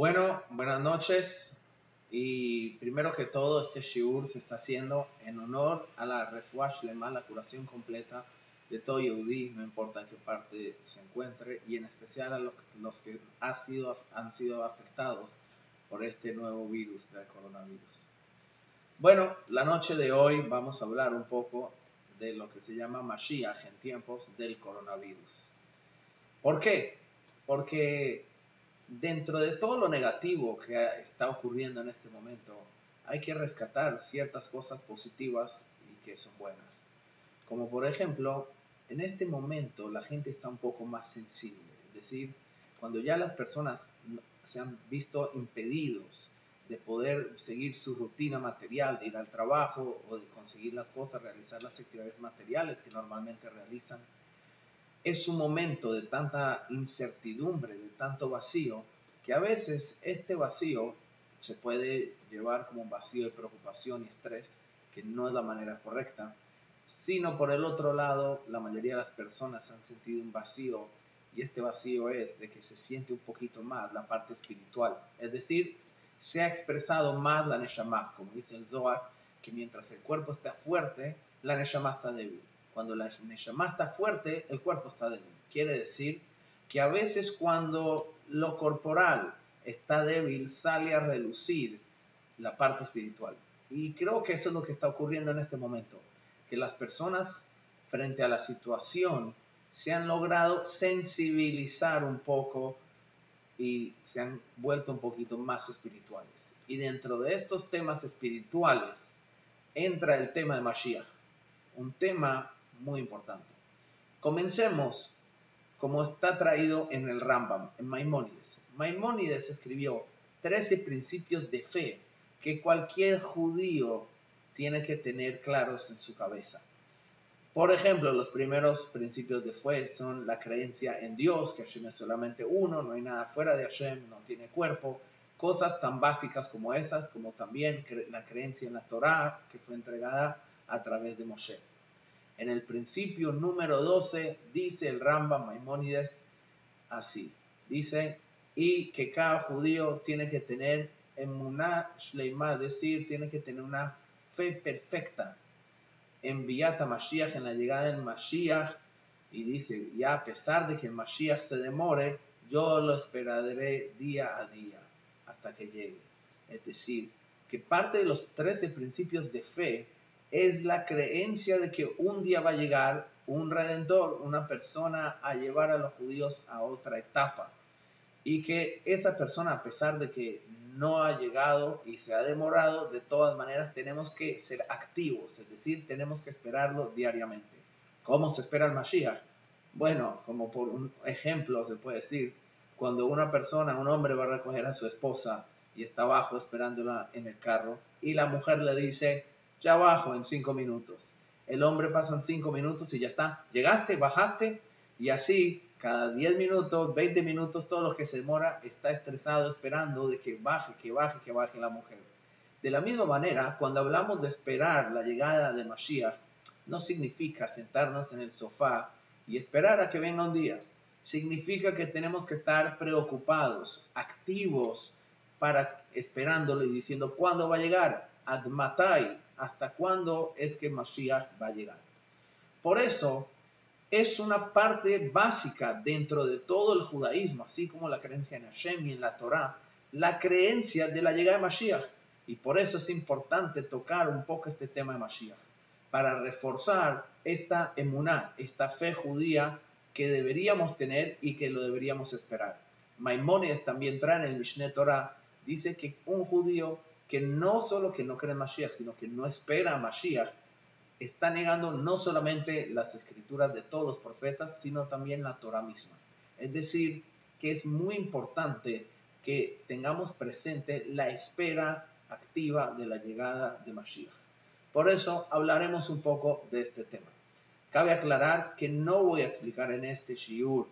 Bueno, buenas noches. Y primero que todo, este shiur se está haciendo en honor a la refuah shlema, la curación completa de todo Yehudí, no importa en qué parte se encuentre, y en especial a los que han sido afectados por este nuevo virus del coronavirus. Bueno, la noche de hoy vamos a hablar un poco de lo que se llama Mashiach en tiempos del coronavirus. ¿Por qué? Porque dentro de todo lo negativo que está ocurriendo en este momento, hay que rescatar ciertas cosas positivas y que son buenas. Como por ejemplo, en este momento la gente está un poco más sensible. Es decir, cuando ya las personas se han visto impedidos de poder seguir su rutina material, de ir al trabajo o de conseguir las cosas, realizar las actividades materiales que normalmente realizan, es un momento de tanta incertidumbre, de tanto vacío, que a veces este vacío se puede llevar como un vacío de preocupación y estrés, que no es la manera correcta, sino por el otro lado, la mayoría de las personas han sentido un vacío, y este vacío es de que se siente un poquito más la parte espiritual, es decir, se ha expresado más la Neshama, como dice el Zohar, que mientras el cuerpo está fuerte, la Neshama está débil. Cuando la Neshama está fuerte, el cuerpo está débil. Quiere decir que a veces cuando lo corporal está débil, sale a relucir la parte espiritual. Y creo que eso es lo que está ocurriendo en este momento, que las personas frente a la situación se han logrado sensibilizar un poco y se han vuelto un poquito más espirituales. Y dentro de estos temas espirituales entra el tema de Mashiach, un tema muy importante. Comencemos como está traído en el Rambam, en Maimónides. Maimónides escribió 13 principios de fe que cualquier judío tiene que tener claros en su cabeza. Por ejemplo, los primeros principios de fe son la creencia en Dios, que Hashem es solamente uno, no hay nada fuera de Hashem, no tiene cuerpo, cosas tan básicas como esas, como también la creencia en la Torá, que fue entregada a través de Moshe. En el principio número 12 dice el Rambam Maimónides así, dice, y que cada judío tiene que tener emuná shleimá, es decir, tiene que tener una fe perfecta en Biat Mashiach, en la llegada del Mashiach, y dice, ya a pesar de que el Mashiach se demore, yo lo esperaré día a día hasta que llegue. Es decir, que parte de los 13 principios de fe es la creencia de que un día va a llegar un redentor, una persona a llevar a los judíos a otra etapa. Y que esa persona, a pesar de que no ha llegado y se ha demorado, de todas maneras tenemos que ser activos, es decir, tenemos que esperarlo diariamente. ¿Cómo se espera el Mashiach? Bueno, como por un ejemplo se puede decir, cuando una persona, un hombre va a recoger a su esposa y está abajo esperándola en el carro y la mujer le dice, ya bajo en 5 minutos. El hombre pasan 5 minutos y ya está. ¿Llegaste? ¿Bajaste? Y así, cada 10 minutos, 20 minutos, todo lo que se demora está estresado esperando de que baje, que baje, que baje la mujer. De la misma manera, cuando hablamos de esperar la llegada de Mashiach, no significa sentarnos en el sofá y esperar a que venga un día. Significa que tenemos que estar preocupados, activos, para esperándolo y diciendo cuándo va a llegar, ad matai, hasta cuándo es que Mashiach va a llegar. Por eso es una parte básica dentro de todo el judaísmo, así como la creencia en Hashem y en la Torá, la creencia de la llegada de Mashiach. Y por eso es importante tocar un poco este tema de Mashiach, para reforzar esta emuná, esta fe judía que deberíamos tener y que lo deberíamos esperar. Maimónides también trae en el Mishneh Torah, dice que un judío que no solo que no cree en Mashiach, sino que no espera a Mashiach, está negando no solamente las escrituras de todos los profetas, sino también la Torah misma. Es decir, que es muy importante que tengamos presente la espera activa de la llegada de Mashiach. Por eso hablaremos un poco de este tema. Cabe aclarar que no voy a explicar en este shiur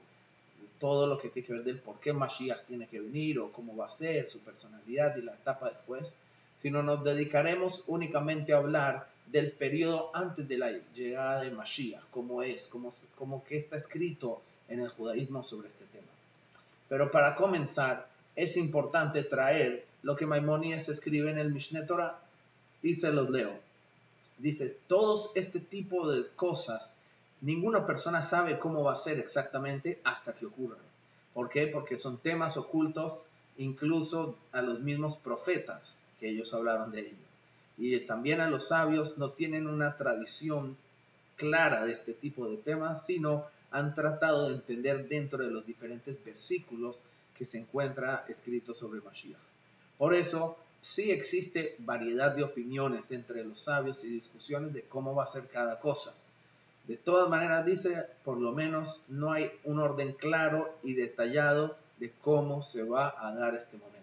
todo lo que tiene que ver del por qué Mashiach tiene que venir o cómo va a ser, su personalidad y la etapa después, sino nos dedicaremos únicamente a hablar del periodo antes de la llegada de Mashiach, cómo es, cómo que está escrito en el judaísmo sobre este tema. Pero para comenzar, es importante traer lo que Maimónides escribe en el Mishneh Torah y se los leo. Dice, todos este tipo de cosas, ninguna persona sabe cómo va a ser exactamente hasta que ocurran. ¿Por qué? Porque son temas ocultos incluso a los mismos profetas que ellos hablaron de ello. Y también a los sabios no tienen una tradición clara de este tipo de temas, sino han tratado de entender dentro de los diferentes versículos que se encuentra escrito sobre Mashiach. Por eso, sí existe variedad de opiniones entre los sabios y discusiones de cómo va a ser cada cosa. De todas maneras, dice, por lo menos no hay un orden claro y detallado de cómo se va a dar este momento.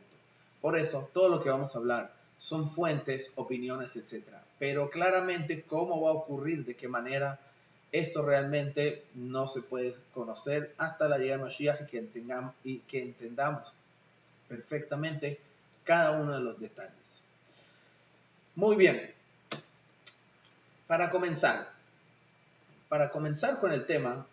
Por eso, todo lo que vamos a hablar son fuentes, opiniones, etc. Pero claramente cómo va a ocurrir, de qué manera, esto realmente no se puede conocer hasta la llegada de Mashiach y que entendamos perfectamente cada uno de los detalles. Muy bien, para comenzar con el tema,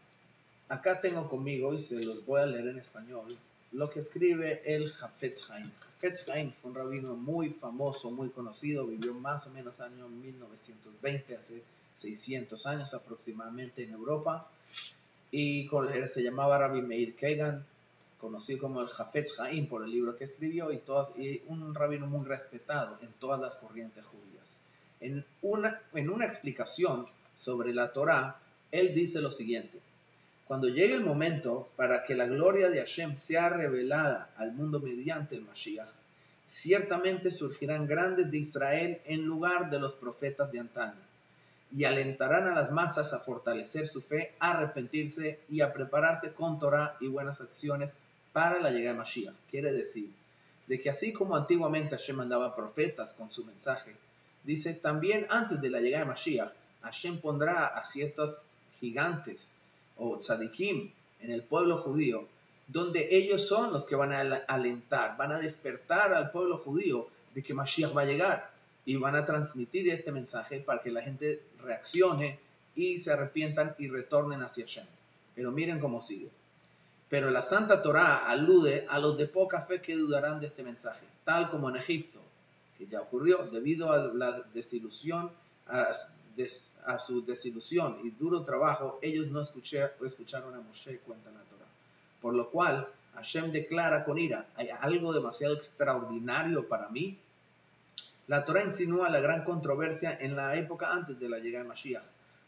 acá tengo conmigo, y se los voy a leer en español, lo que escribe el Hafetz Haim. Hafetz Haim fue un rabino muy famoso, muy conocido, vivió más o menos año 1920, hace 600 años aproximadamente en Europa, y se llamaba Rabbi Meir Kagan, conocido como el Hafetz Haim por el libro que escribió, y un rabino muy respetado en todas las corrientes judías. En una explicación sobre la Torá, él dice lo siguiente: cuando llegue el momento para que la gloria de Hashem sea revelada al mundo mediante el Mashiach, ciertamente surgirán grandes de Israel en lugar de los profetas de antaño, y alentarán a las masas a fortalecer su fe, a arrepentirse y a prepararse con Torah y buenas acciones para la llegada de Mashiach. Quiere decir, de que así como antiguamente Hashem mandaba profetas con su mensaje, dice, también antes de la llegada de Mashiach, Hashem pondrá a ciertos gigantes o tzadikim en el pueblo judío, donde ellos son los que van a alentar, van a despertar al pueblo judío de que Mashiach va a llegar, y van a transmitir este mensaje para que la gente reaccione y se arrepientan y retornen hacia Hashem. Pero miren cómo sigue. Pero la Santa Torá alude a los de poca fe que dudarán de este mensaje, tal como en Egipto, que ya ocurrió debido a la desilusión, a su desilusión y duro trabajo. Ellos no escucharon a Moshe, cuenta la Torá. Por lo cual Hashem declara con ira, ¿hay algo demasiado extraordinario para mí? La Torá insinúa la gran controversia en la época antes de la llegada de Mashiach,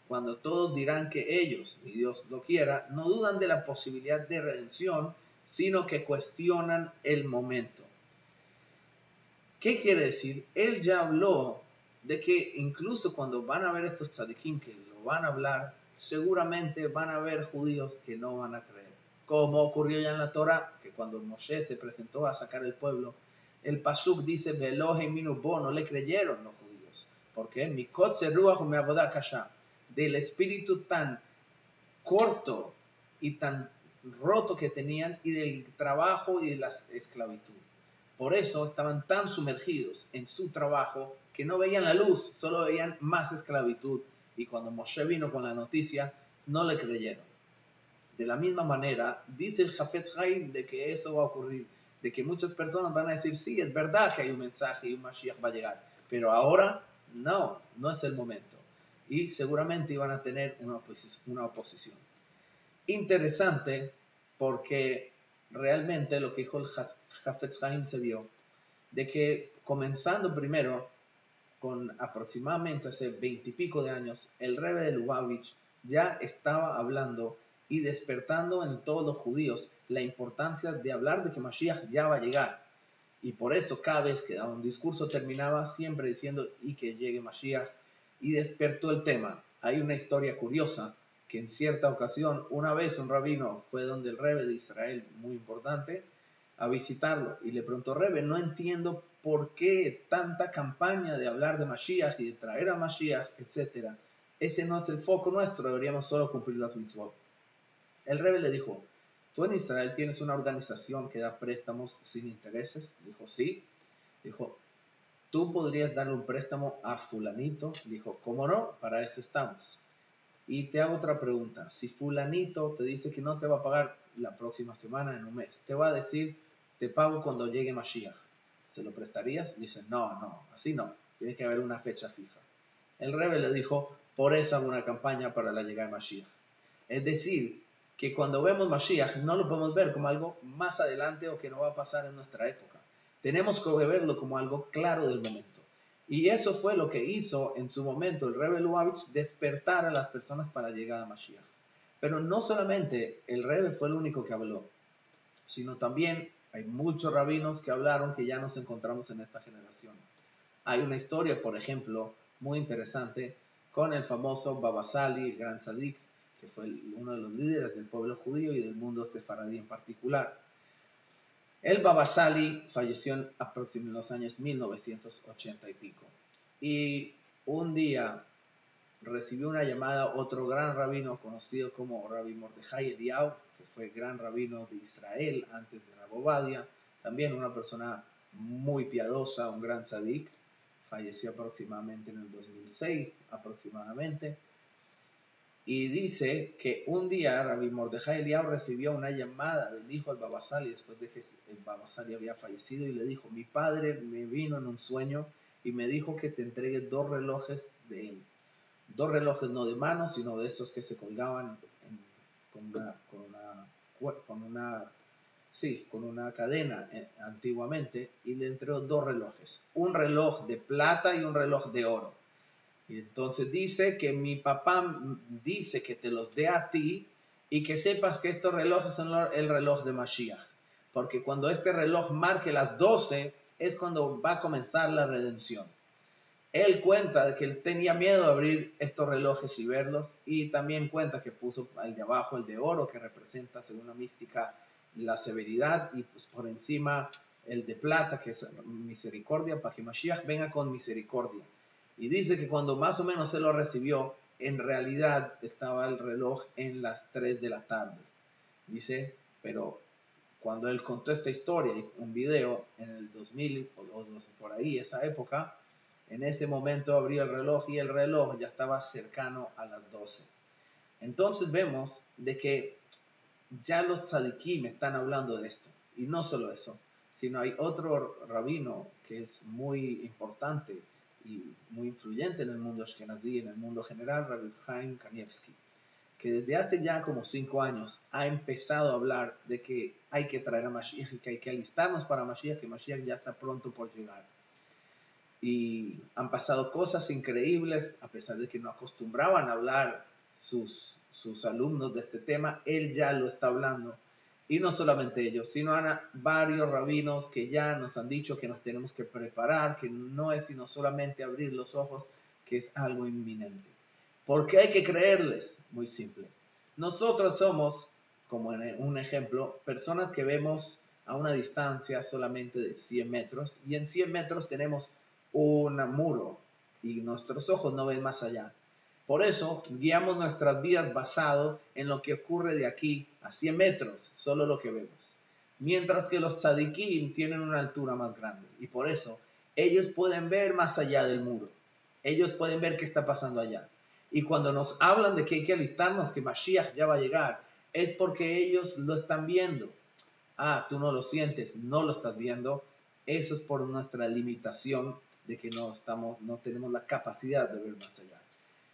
cuando todos dirán que ellos, y Dios lo quiera, no dudan de la posibilidad de redención, sino que cuestionan el momento. ¿Qué quiere decir? Él ya habló de que incluso cuando van a ver estos tzadikim que lo van a hablar, seguramente van a haber judíos que no van a creer. Como ocurrió ya en la Torá, que cuando Moshe se presentó a sacar el pueblo, el pasuk dice, Velohe minu bo, no le creyeron los judíos. ¿Por qué? Mikot ruach me avodah kasha. Del espíritu tan corto y tan roto que tenían, y del trabajo y de la esclavitud. Por eso estaban tan sumergidos en su trabajo que no veían la luz, solo veían más esclavitud. Y cuando Moshe vino con la noticia, no le creyeron. De la misma manera, dice el Hafetz Haim de que eso va a ocurrir, de que muchas personas van a decir, sí, es verdad que hay un mensaje y un Mashiach va a llegar, pero ahora no es el momento. Y seguramente iban a tener una oposición. Interesante, porque realmente lo que dijo el Hafetz Haim se vio, de que comenzando primero con aproximadamente hace 20 y pico de años, el Rebbe de Lubavitch ya estaba hablando y despertando en todos los judíos la importancia de hablar de que Mashiach ya va a llegar. Y por eso cada vez que daba un discurso terminaba siempre diciendo y que llegue Mashiach, y despertó el tema. Hay una historia curiosa que en cierta ocasión, una vez un rabino fue donde el Rebbe de Israel, muy importante, a visitarlo, y le preguntó, Rebbe, no entiendo por qué tanta campaña de hablar de Mashiach y de traer a Mashiach, etc. Ese no es el foco nuestro, deberíamos solo cumplir las mitzvot. El Rebbe le dijo, ¿tú en Israel tienes una organización que da préstamos sin intereses? Dijo, sí. Dijo, ¿tú podrías darle un préstamo a fulanito? Dijo, ¿cómo no? Para eso estamos. Y te hago otra pregunta. Si fulanito te dice que no te va a pagar la próxima semana, en un mes, te va a decir, te pago cuando llegue Mashiach. ¿Se lo prestarías? Dice, no, así no. Tiene que haber una fecha fija. El Rebbe le dijo, por eso hago una campaña para la llegada de Mashiach. Es decir, que cuando vemos Mashiach no lo podemos ver como algo más adelante o que no va a pasar en nuestra época. Tenemos que verlo como algo claro del momento. Y eso fue lo que hizo en su momento el Rebbe Lubavitch, despertar a las personas para la llegada a Mashiach. Pero no solamente el Rebbe fue el único que habló, sino también hay muchos rabinos que hablaron que ya nos encontramos en esta generación. Hay una historia, por ejemplo, muy interesante con el famoso Baba Sali, el gran tzadik, que fue uno de los líderes del pueblo judío y del mundo sefaradí en particular. El Baba Sali falleció aproximadamente en los años 1980 y pico. Y un día recibió una llamada otro gran rabino conocido como Rabbi Mordejai Eliyahu, que fue gran rabino de Israel antes de Rabbi Ovadia, también una persona muy piadosa, un gran tzadik, falleció aproximadamente en el 2006 aproximadamente. Y dice que un día Rabbi Mordejai Eliyahu recibió una llamada del hijo del Baba Sali después de que el Baba Sali había fallecido y le dijo, mi padre me vino en un sueño y me dijo que te entregue 2 relojes de él. 2 relojes no de mano, sino de esos que se colgaban con una cadena antiguamente, y le entregó 2 relojes, un reloj de plata y un reloj de oro. Y entonces dice que mi papá dice que te los dé a ti y que sepas que estos relojes son el reloj de Mashiach. Porque cuando este reloj marque las 12 es cuando va a comenzar la redención. Él cuenta que él tenía miedo de abrir estos relojes y verlos, y también cuenta que puso el de abajo el de oro, que representa según la mística la severidad, y pues por encima el de plata, que es misericordia, para que Mashiach venga con misericordia. Y dice que cuando más o menos se lo recibió, en realidad estaba el reloj en las 3 de la tarde. Dice, pero cuando él contó esta historia, un video en el 2000 o por ahí, esa época, en ese momento abrió el reloj y el reloj ya estaba cercano a las 12. Entonces vemos de que ya los tzadikim están hablando de esto. Y no solo eso, sino hay otro rabino que es muy importante y muy influyente en el mundo ashkenazí, en el mundo general, Rabbi Chaim Kanievsky, que desde hace ya como 5 años ha empezado a hablar de que hay que traer a Mashiach y que hay que alistarnos para Mashiach, que Mashiach ya está pronto por llegar. Y han pasado cosas increíbles, a pesar de que no acostumbraban a hablar sus alumnos de este tema, él ya lo está hablando. Y no solamente ellos, sino varios rabinos que ya nos han dicho que nos tenemos que preparar, que no es sino solamente abrir los ojos, que es algo inminente. ¿Por qué hay que creerles? Muy simple. Nosotros somos, como en un ejemplo, personas que vemos a una distancia solamente de 100 metros, y en 100 metros tenemos un muro y nuestros ojos no ven más allá. Por eso guiamos nuestras vidas basado en lo que ocurre de aquí a 100 metros, solo lo que vemos. Mientras que los tzadikim tienen una altura más grande, y por eso ellos pueden ver más allá del muro. Ellos pueden ver qué está pasando allá. Y cuando nos hablan de que hay que alistarnos, que Mashiach ya va a llegar, es porque ellos lo están viendo. Ah, tú no lo sientes, no lo estás viendo. Eso es por nuestra limitación de que no tenemos la capacidad de ver más allá.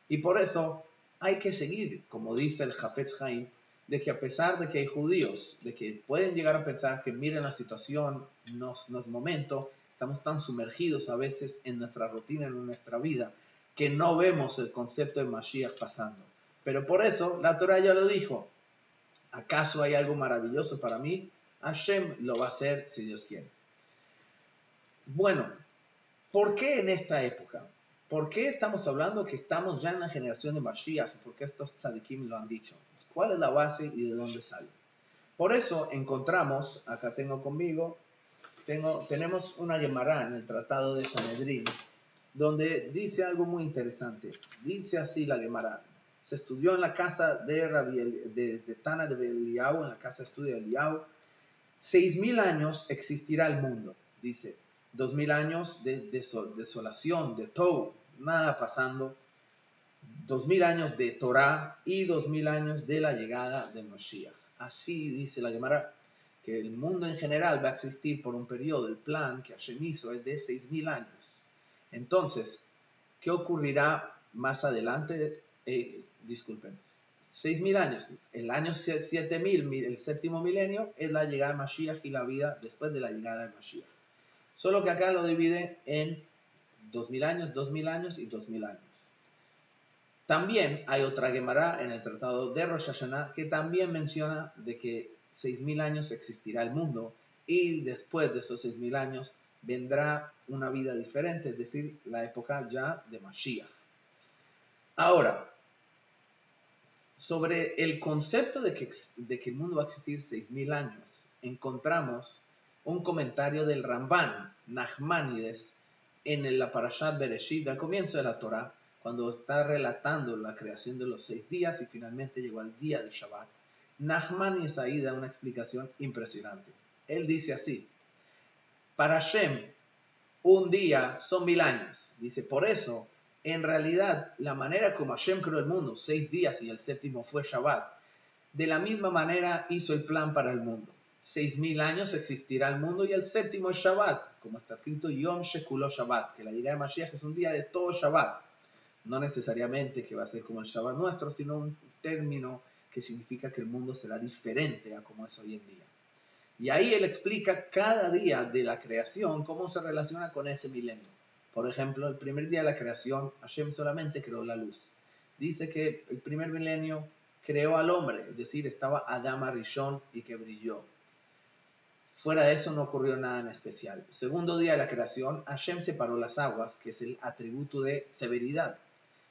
Y por eso hay que seguir, como dice el Hafetz Haim, de que a pesar de que hay judíos, de que pueden llegar a pensar que miren la situación, no es momento, estamos tan sumergidos a veces en nuestra rutina, en nuestra vida, que no vemos el concepto de Mashiach pasando. Pero por eso la Torah ya lo dijo. ¿Acaso hay algo maravilloso para mí? Hashem lo va a hacer si Dios quiere. Bueno, ¿por qué en esta época? ¿Por qué estamos hablando que estamos ya en la generación de Mashiach? ¿Por qué estos tzadikim lo han dicho? ¿Cuál es la base y de dónde sale? Por eso encontramos, acá tengo conmigo, tenemos una Gemara en el Tratado de Sanedrín, donde dice algo muy interesante. Dice así la Gemara. Se estudió en la casa de Tana de Eliyahu, en la casa de estudio de Eliyahu. 6,000 años existirá el mundo, dice. 2,000 años de desolación, de Tohu, nada pasando. 2,000 años de Torah y 2,000 años de la llegada de Mashiach. Así dice la Gemara. que el mundo en general va a existir por un periodo, el plan que Hashem hizo es de 6.000 años. Entonces, ¿qué ocurrirá más adelante? Disculpen, 6.000 años. El año 7.000, el séptimo milenio, es la llegada de Mashiach y la vida después de la llegada de Mashiach. Solo que acá lo divide en 2.000 años, 2.000 años y 2.000 años. También hay otra Gemara en el tratado de Rosh Hashanah que también menciona de que 6.000 años existirá el mundo y después de esos 6.000 años vendrá una vida diferente, es decir, la época ya de Mashiach. Ahora, sobre el concepto de que el mundo va a existir 6.000 años, encontramos un comentario del Ramban, Nachmanides, en la Parashat Bereshit, al comienzo de la Torah, cuando está relatando la creación de los 6 días y finalmente llegó al día de Shabbat. Nachmanides ahí da una explicación impresionante. Él dice así: para Hashem, un día son 1.000 años. Dice, por eso, en realidad, la manera como Hashem creó el mundo, 6 días y el séptimo fue Shabbat, de la misma manera hizo el plan para el mundo. 6.000 años existirá el mundo y el séptimo es Shabbat, como está escrito Yom Shekulo Shabbat, que la llegada de Mashiach es un día de todo Shabbat. No necesariamente que va a ser como el Shabbat nuestro, sino un término que significa que el mundo será diferente a como es hoy en día. Y ahí él explica cada día de la creación cómo se relaciona con ese milenio. Por ejemplo, el primer día de la creación, Hashem solamente creó la luz. Dice que el primer milenio creó al hombre, es decir, estaba Adam Arishon y que brilló. Fuera de eso no ocurrió nada en especial. Segundo día de la creación, Hashem separó las aguas, que es el atributo de severidad.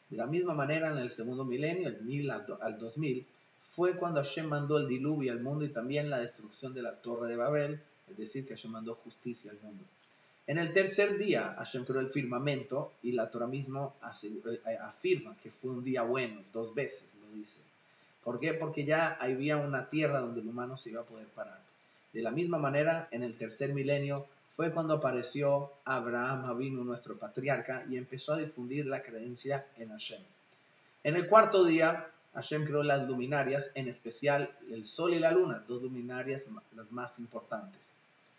De la misma manera, en el segundo milenio, el 1000 al 2000, fue cuando Hashem mandó el diluvio al mundo y también la destrucción de la Torre de Babel, es decir, que Hashem mandó justicia al mundo. En el tercer día, Hashem creó el firmamento y la Torah mismo afirma que fue un día bueno, 2 veces lo dice. ¿Por qué? Porque ya había una tierra donde el humano se iba a poder parar. De la misma manera, en el tercer milenio, fue cuando apareció Abraham Avinu, nuestro patriarca, y empezó a difundir la creencia en Hashem. En el cuarto día, Hashem creó las luminarias, en especial el sol y la luna, 2 luminarias las más importantes.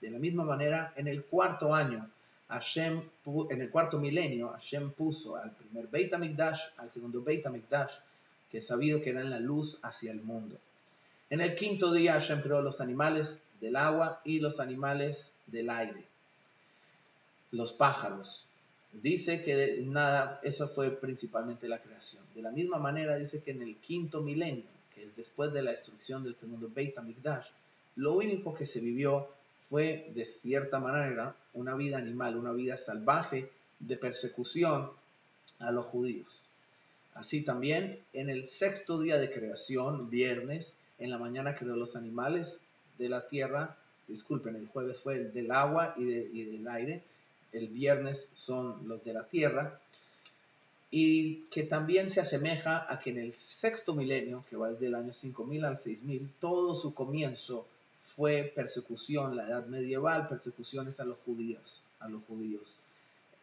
De la misma manera, en el cuarto año, en el cuarto milenio, Hashem puso al primer Beit HaMikdash, al segundo Beit HaMikdash, que es sabido que eran la luz hacia el mundo. En el quinto día, Hashem creó los animales del agua y los animales del aire, los pájaros. Dice que nada, eso fue principalmente la creación. De la misma manera dice que en el quinto milenio, que es después de la destrucción del segundo Beit HaMikdash, lo único que se vivió fue de cierta manera una vida animal, una vida salvaje de persecución a los judíos. Así también en el sexto día de creación, viernes, en la mañana creó los animales de la tierra, disculpen, el jueves fue el del agua y del aire, el viernes son los de la tierra, y que también se asemeja a que en el sexto milenio, que va desde el año 5000 al 6000, todo su comienzo fue persecución, la edad medieval, persecuciones a los judíos.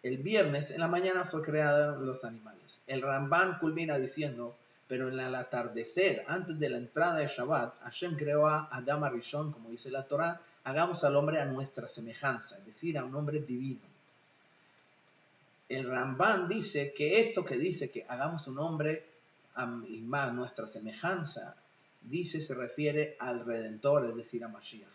El viernes en la mañana fue creados los animales. El Ramban culmina diciendo, pero en el atardecer, antes de la entrada de Shabbat, Hashem creó a Adam Arishon, como dice la Torah, hagamos al hombre a nuestra semejanza, es decir, a un hombre divino. El Ramban dice que esto que dice que hagamos un hombre a nuestra semejanza, se refiere al Redentor, es decir, a Mashiach.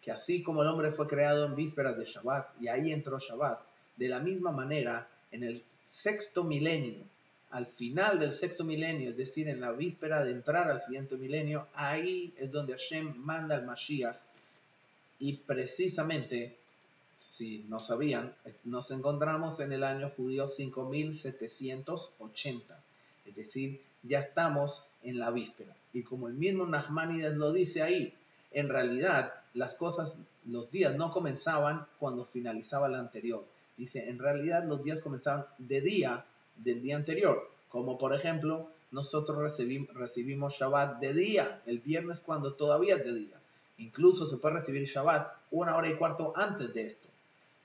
Que así como el hombre fue creado en vísperas de Shabbat, y ahí entró Shabbat, de la misma manera, en el sexto milenio, al final del sexto milenio, es decir, en la víspera de entrar al siguiente milenio, ahí es donde Hashem manda al Mashiach, y precisamente, si no sabían, nos encontramos en el año judío 5780, es decir, ya estamos en la víspera. Y como el mismo Nachmanides lo dice ahí, en realidad las cosas, los días no comenzaban cuando finalizaba el anterior. Dice, en realidad los días comenzaban del día anterior, como por ejemplo, nosotros recibimos Shabbat de día, el viernes cuando todavía es de día. Incluso se puede recibir Shabbat 1 hora y cuarto antes de esto.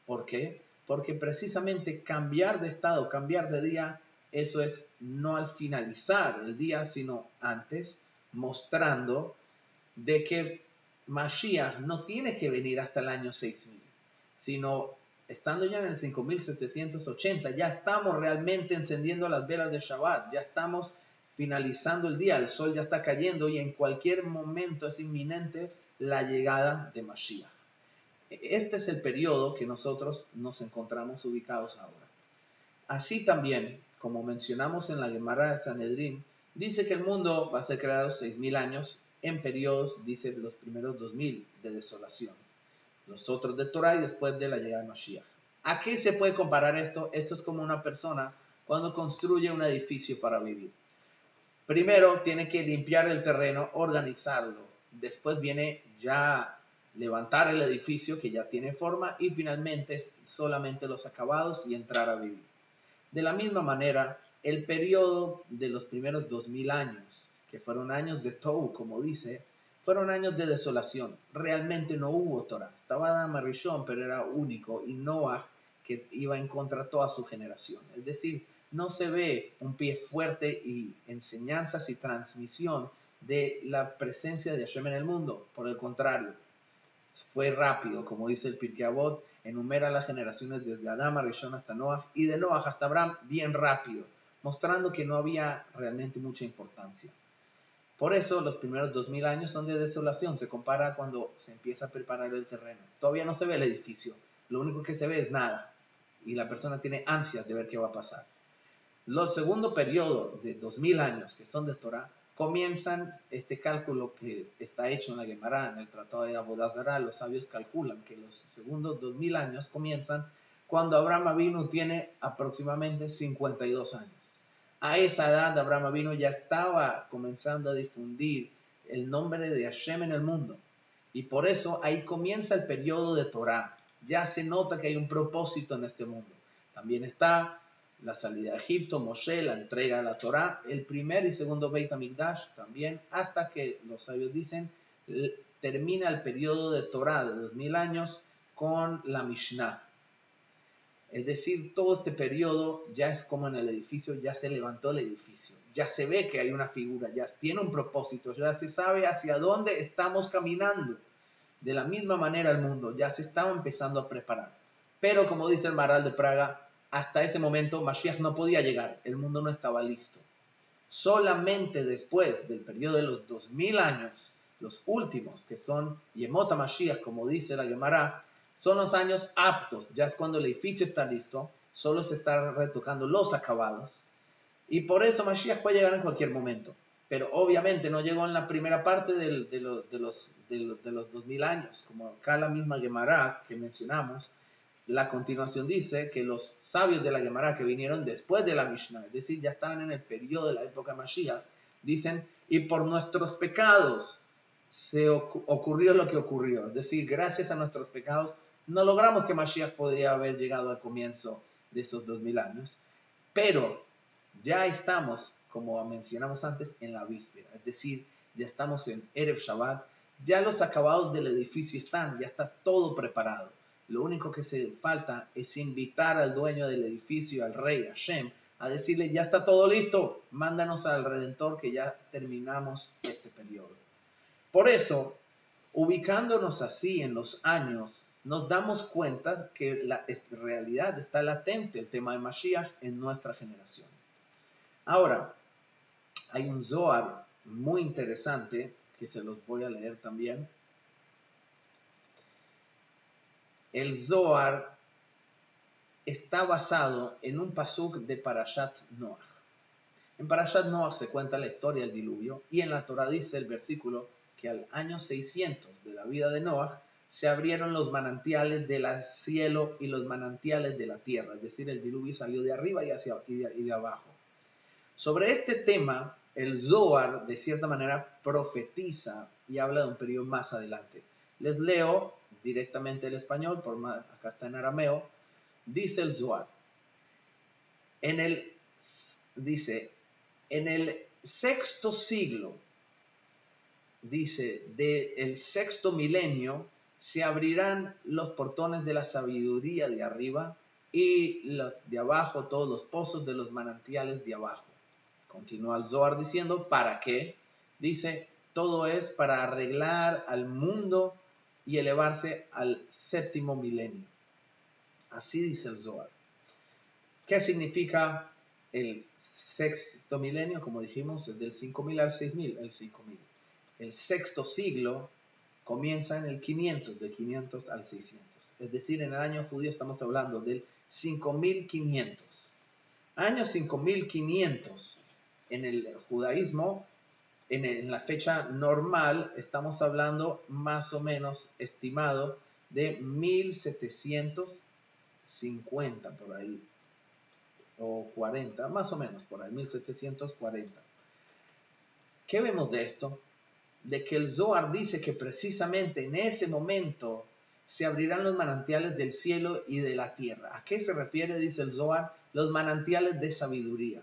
¿Por qué? Porque precisamente cambiar de estado, cambiar de día, eso es no al finalizar el día, sino antes, mostrando de que Mashiach no tiene que venir hasta el año 6000, sino estando ya en el 5780, ya estamos realmente encendiendo las velas de Shabbat, ya estamos finalizando el día, el sol ya está cayendo y en cualquier momento es inminente la llegada de Mashiach. Este es el periodo que nosotros nos encontramos ubicados ahora. Así también, como mencionamos en la Gemara de Sanedrín, dice que el mundo va a ser creado 6000 años en periodos, dice, los primeros 2000 de desolación, los otros de Torah y después de la llegada de Mashiach. ¿A qué se puede comparar esto? Esto es como una persona cuando construye un edificio para vivir. Primero tiene que limpiar el terreno, organizarlo. Después viene ya levantar el edificio que ya tiene forma y finalmente solamente los acabados y entrar a vivir. De la misma manera, el periodo de los primeros 2000 años, que fueron años de Tohu, como dice, fueron años de desolación. Realmente no hubo Torah. Estaba Adam Rishon, pero era único, y Noah, que iba en contra de toda su generación. Es decir, no se ve un pie fuerte y enseñanzas y transmisión de la presencia de Hashem en el mundo. Por el contrario, fue rápido, como dice el Pirkei Avot, enumera las generaciones desde Adam Rishon hasta Noah y de Noah hasta Abraham bien rápido, mostrando que no había realmente mucha importancia. Por eso los primeros 2000 años son de desolación, se compara cuando se empieza a preparar el terreno. Todavía no se ve el edificio, lo único que se ve es nada y la persona tiene ansias de ver qué va a pasar. Los segundo periodo de 2000 años, que son de Torah, comienzan este cálculo que está hecho en la Gemara, en el Tratado de Avodah Zará. Los sabios calculan que los segundos 2000 años comienzan cuando Abraham Avinu tiene aproximadamente 52 años. A esa edad Abraham Avinu ya estaba comenzando a difundir el nombre de Hashem en el mundo. Y por eso ahí comienza el periodo de Torah. Ya se nota que hay un propósito en este mundo. También está la salida de Egipto, Moshe, la entrega de la Torá, el primer y segundo Beit HaMikdash también, hasta que los sabios dicen, termina el periodo de Torá de 2000 años con la Mishnah. Es decir, todo este periodo ya es como en el edificio, ya se levantó el edificio, ya se ve que hay una figura, ya tiene un propósito, ya se sabe hacia dónde estamos caminando. De la misma manera el mundo ya se estaba empezando a preparar. Pero como dice el Maharal de Praga, hasta ese momento Mashiach no podía llegar, el mundo no estaba listo. Solamente después del periodo de los 2000 años, los últimos, que son Yemot HaMashiach, como dice la Gemara, son los años aptos, ya es cuando el edificio está listo, solo se están retocando los acabados, y por eso Mashiach puede llegar en cualquier momento. Pero obviamente no llegó en la primera parte de los 2000 años, como acá la misma Gemara que mencionamos. La continuación dice que los sabios de la Gemara que vinieron después de la Mishnah, es decir, ya estaban en el periodo de la época Mashiach, dicen, y por nuestros pecados se ocurrió lo que ocurrió. Es decir, gracias a nuestros pecados no logramos que Mashiach podría haber llegado al comienzo de esos 2000 años, pero ya estamos, como mencionamos antes, en la víspera, es decir, ya estamos en Erev Shabbat, ya los acabados del edificio están, ya está todo preparado. Lo único que se falta es invitar al dueño del edificio, al rey Hashem, a decirle, ya está todo listo, mándanos al Redentor que ya terminamos este periodo. Por eso, ubicándonos así en los años, nos damos cuenta que en realidad está latente el tema de Mashiach en nuestra generación. Ahora, hay un Zohar muy interesante que se los voy a leer también. El Zohar está basado en un pasuk de Parashat Noach. En Parashat Noach se cuenta la historia del diluvio y en la Torah dice el versículo que al año 600 de la vida de Noach se abrieron los manantiales del cielo y los manantiales de la tierra. Es decir, el diluvio salió de arriba y de abajo. Sobre este tema, el Zohar de cierta manera profetiza y habla de un periodo más adelante. Les leo directamente el español, acá está en arameo. Dice el Zohar, en el sexto siglo, dice, del sexto milenio, se abrirán los portones de la sabiduría de arriba y de abajo todos los pozos de los manantiales de abajo. Continúa el Zohar diciendo, ¿para qué? Dice, Todo es para arreglar al mundo y elevarse al séptimo milenio. Así dice el Zohar. ¿Qué significa el sexto milenio? Como dijimos, es del 5000 al 6000, el 5000. El sexto siglo comienza en el 500, del 500 al 600. Es decir, en el año judío estamos hablando del 5500. Año 5500 en el judaísmo, en la fecha normal, estamos hablando más o menos estimado de 1750 por ahí, o 40, más o menos por ahí, 1740. ¿Qué vemos de esto? De que el Zohar dice que precisamente en ese momento se abrirán los manantiales del cielo y de la tierra. ¿A qué se refiere, dice el Zohar? Los manantiales de sabiduría.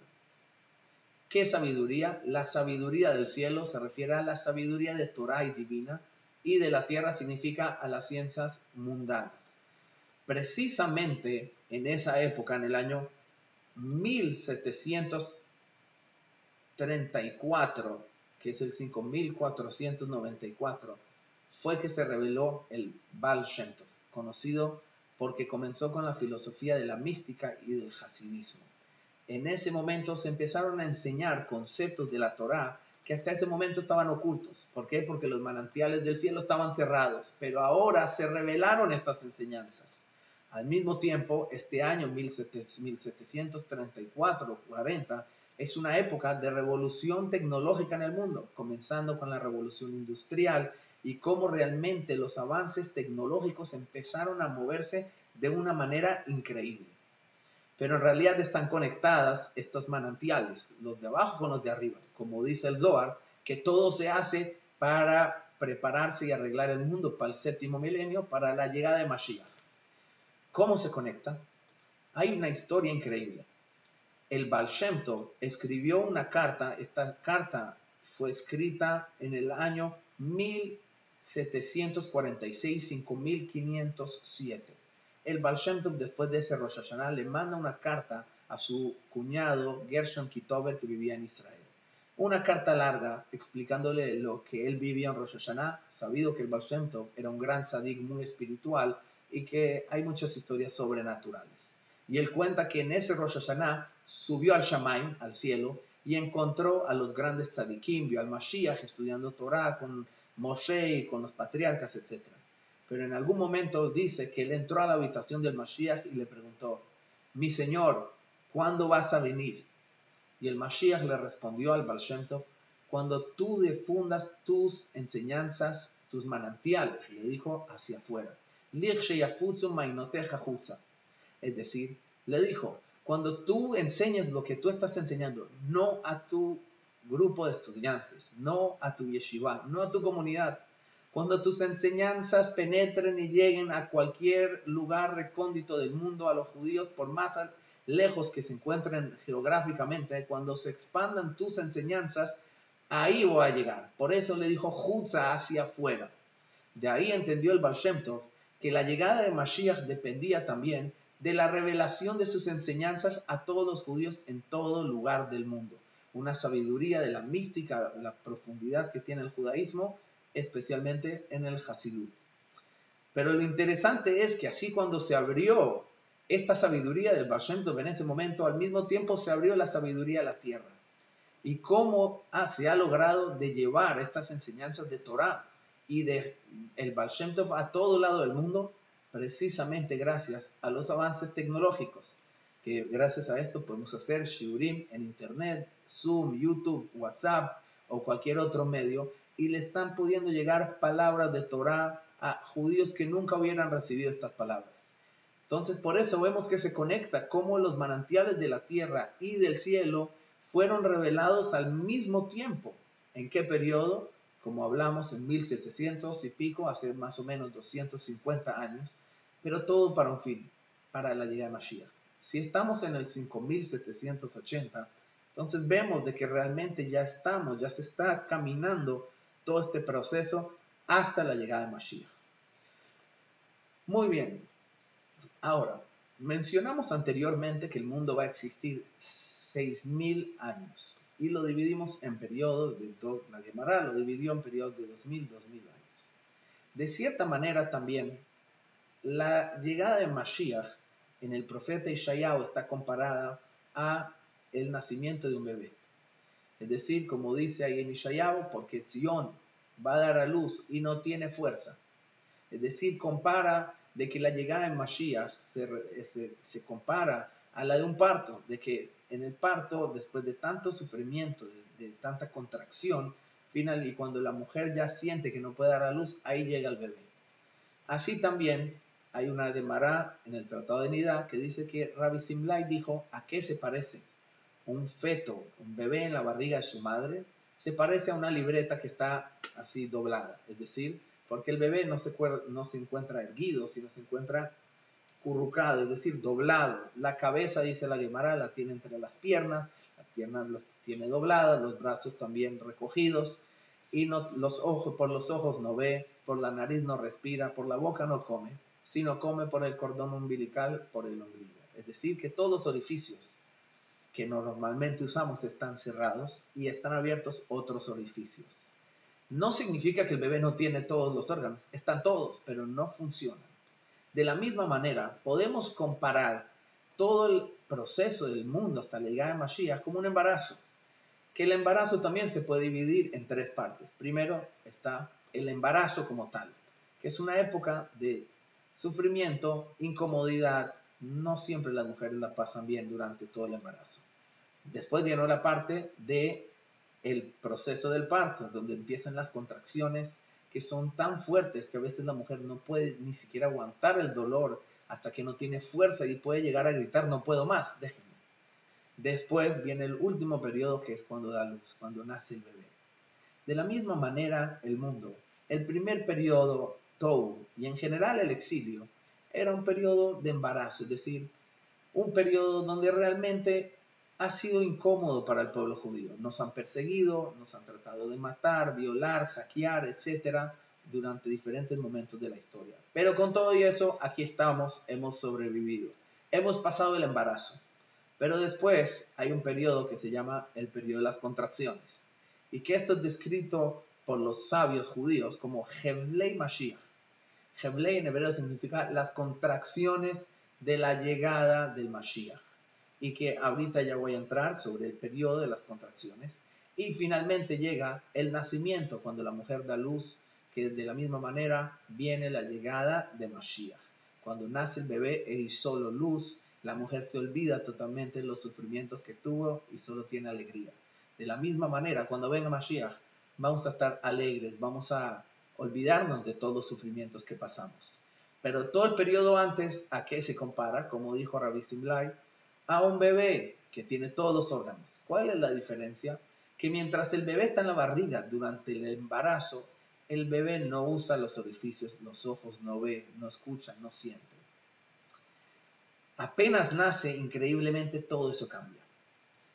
¿Qué sabiduría? La sabiduría del cielo se refiere a la sabiduría de Torah y divina, y de la tierra significa a las ciencias mundanas. Precisamente en esa época, en el año 1734, que es el 5494, fue que se reveló el Baal Shem Tov, conocido porque comenzó con la filosofía de la mística y del hasidismo. En ese momento se empezaron a enseñar conceptos de la Torá que hasta ese momento estaban ocultos. ¿Por qué? Porque los manantiales del cielo estaban cerrados, pero ahora se revelaron estas enseñanzas. Al mismo tiempo, este año 1734-40 es una época de revolución tecnológica en el mundo, comenzando con la revolución industrial y cómo realmente los avances tecnológicos empezaron a moverse de una manera increíble. Pero en realidad están conectadas estos manantiales, los de abajo con los de arriba, como dice el Zohar, que todo se hace para prepararse y arreglar el mundo para el séptimo milenio, para la llegada de Mashiach. ¿Cómo se conecta? Hay una historia increíble. El Baal Shem Tov escribió una carta. Esta carta fue escrita en el año 1746, 5507. El Baal Shem Tov, después de ese Rosh Hashanah, le manda una carta a su cuñado Gershon Kitover, que vivía en Israel. Una carta larga explicándole lo que él vivía en Rosh Hashanah, sabido que el Baal Shem Tov era un gran tzadik muy espiritual y que hay muchas historias sobrenaturales. Y él cuenta que en ese Rosh Hashanah subió al Shamaim, al cielo, y encontró a los grandes tzadikim, vio al Mashiach estudiando Torah con Moshe y con los patriarcas, etc. Pero en algún momento dice que él entró a la habitación del Mashiach y le preguntó: mi señor, ¿cuándo vas a venir? Y el Mashiach le respondió al Baal Shem Tov: cuando tú difundas tus enseñanzas, tus manantiales, le dijo, hacia afuera. Es decir, le dijo, cuando tú enseñes lo que tú estás enseñando, no a tu grupo de estudiantes, no a tu yeshiva, no a tu comunidad. Cuando tus enseñanzas penetren y lleguen a cualquier lugar recóndito del mundo, a los judíos, por más lejos que se encuentren geográficamente, cuando se expandan tus enseñanzas, ahí voy a llegar. Por eso le dijo Jutza, hacia afuera. De ahí entendió el Baal Shem Tov que la llegada de Mashiach dependía también de la revelación de sus enseñanzas a todos los judíos en todo lugar del mundo. Una sabiduría de la mística, la profundidad que tiene el judaísmo, especialmente en el Hasidut. Pero lo interesante es que así cuando se abrió esta sabiduría del Baal Shem Tov en ese momento, al mismo tiempo se abrió la sabiduría a la tierra. Y cómo se ha logrado de llevar estas enseñanzas de Torah y de el Baal Shem Tov a todo lado del mundo, precisamente gracias a los avances tecnológicos, que gracias a esto podemos hacer shiurim en internet, Zoom, YouTube, WhatsApp o cualquier otro medio, y le están pudiendo llegar palabras de Torah a judíos que nunca hubieran recibido estas palabras. Entonces, por eso vemos que se conecta cómo los manantiales de la tierra y del cielo fueron revelados al mismo tiempo. ¿En qué periodo? Como hablamos, en 1700 y pico, hace más o menos 250 años, pero todo para un fin, para la llegada de Mashiach. Si estamos en el 5780, entonces vemos de que realmente ya se está caminando todo este proceso hasta la llegada de Mashiach. Muy bien. Ahora, mencionamos anteriormente que el mundo va a existir 6000 años. y lo dividimos en periodos la Gemara lo dividió en periodos de 2000 años. De cierta manera también, la llegada de Mashiach en el profeta Ishayahu está comparada a el nacimiento de un bebé. Es decir, como dice ahí en Ishayahu, porque Zion va a dar a luz y no tiene fuerza. Es decir, compara de que la llegada de Mashiach se compara a la de un parto, de que en el parto, después de tanto sufrimiento, de tanta contracción, final, y cuando la mujer ya siente que no puede dar a luz, ahí llega el bebé. Así también hay una Gemara en el Tratado de Nidá que dice que Rabbi Simlai dijo, ¿a qué se parece? Un feto, un bebé en la barriga de su madre, se parece a una libreta que está así doblada, es decir, porque el bebé no se encuentra erguido, sino se encuentra currucado, es decir, doblado. La cabeza, dice la Gemara, la tiene entre las piernas las tiene dobladas, los brazos también recogidos, y por los ojos no ve, por la nariz no respira, por la boca no come, sino come por el cordón umbilical, por el ombligo. Es decir, que todos los orificios que normalmente usamos están cerrados y están abiertos otros orificios. No significa que el bebé no tiene todos los órganos, están todos, pero no funcionan. De la misma manera, podemos comparar todo el proceso del mundo hasta la llegada de Mashiach como un embarazo, que el embarazo también se puede dividir en tres partes. Primero está el embarazo como tal, que es una época de sufrimiento, incomodidad. No siempre las mujeres la pasan bien durante todo el embarazo. Después viene la parte de el proceso del parto, donde empiezan las contracciones que son tan fuertes que a veces la mujer no puede ni siquiera aguantar el dolor hasta que no tiene fuerza y puede llegar a gritar, no puedo más, déjenme. Después viene el último periodo, que es cuando da luz, cuando nace el bebé. De la misma manera, el mundo. El primer periodo, Tou, y en general el exilio, era un periodo de embarazo, es decir, un periodo donde realmente ha sido incómodo para el pueblo judío. Nos han perseguido, nos han tratado de matar, violar, saquear, etc., durante diferentes momentos de la historia. Pero con todo eso, aquí estamos, hemos sobrevivido. Hemos pasado el embarazo. Pero después hay un periodo que se llama el periodo de las contracciones. Y que esto es descrito por los sabios judíos como Hevlei Mashiach. Hevlei en hebreo significa las contracciones de la llegada del Mashiach. Y que ahorita ya voy a entrar sobre el periodo de las contracciones. Y finalmente llega el nacimiento, cuando la mujer da luz, que de la misma manera viene la llegada de Mashiach. Cuando nace el bebé y solo luz, la mujer se olvida totalmente de los sufrimientos que tuvo y solo tiene alegría. De la misma manera, cuando venga Mashiach, vamos a estar alegres, vamos a olvidarnos de todos los sufrimientos que pasamos. Pero todo el periodo antes, ¿a qué se compara? Como dijo Rabbi Simlai, a un bebé que tiene todos los órganos. ¿Cuál es la diferencia? Que mientras el bebé está en la barriga durante el embarazo, el bebé no usa los orificios, los ojos, no ve, no escucha, no siente. Apenas nace, increíblemente todo eso cambia.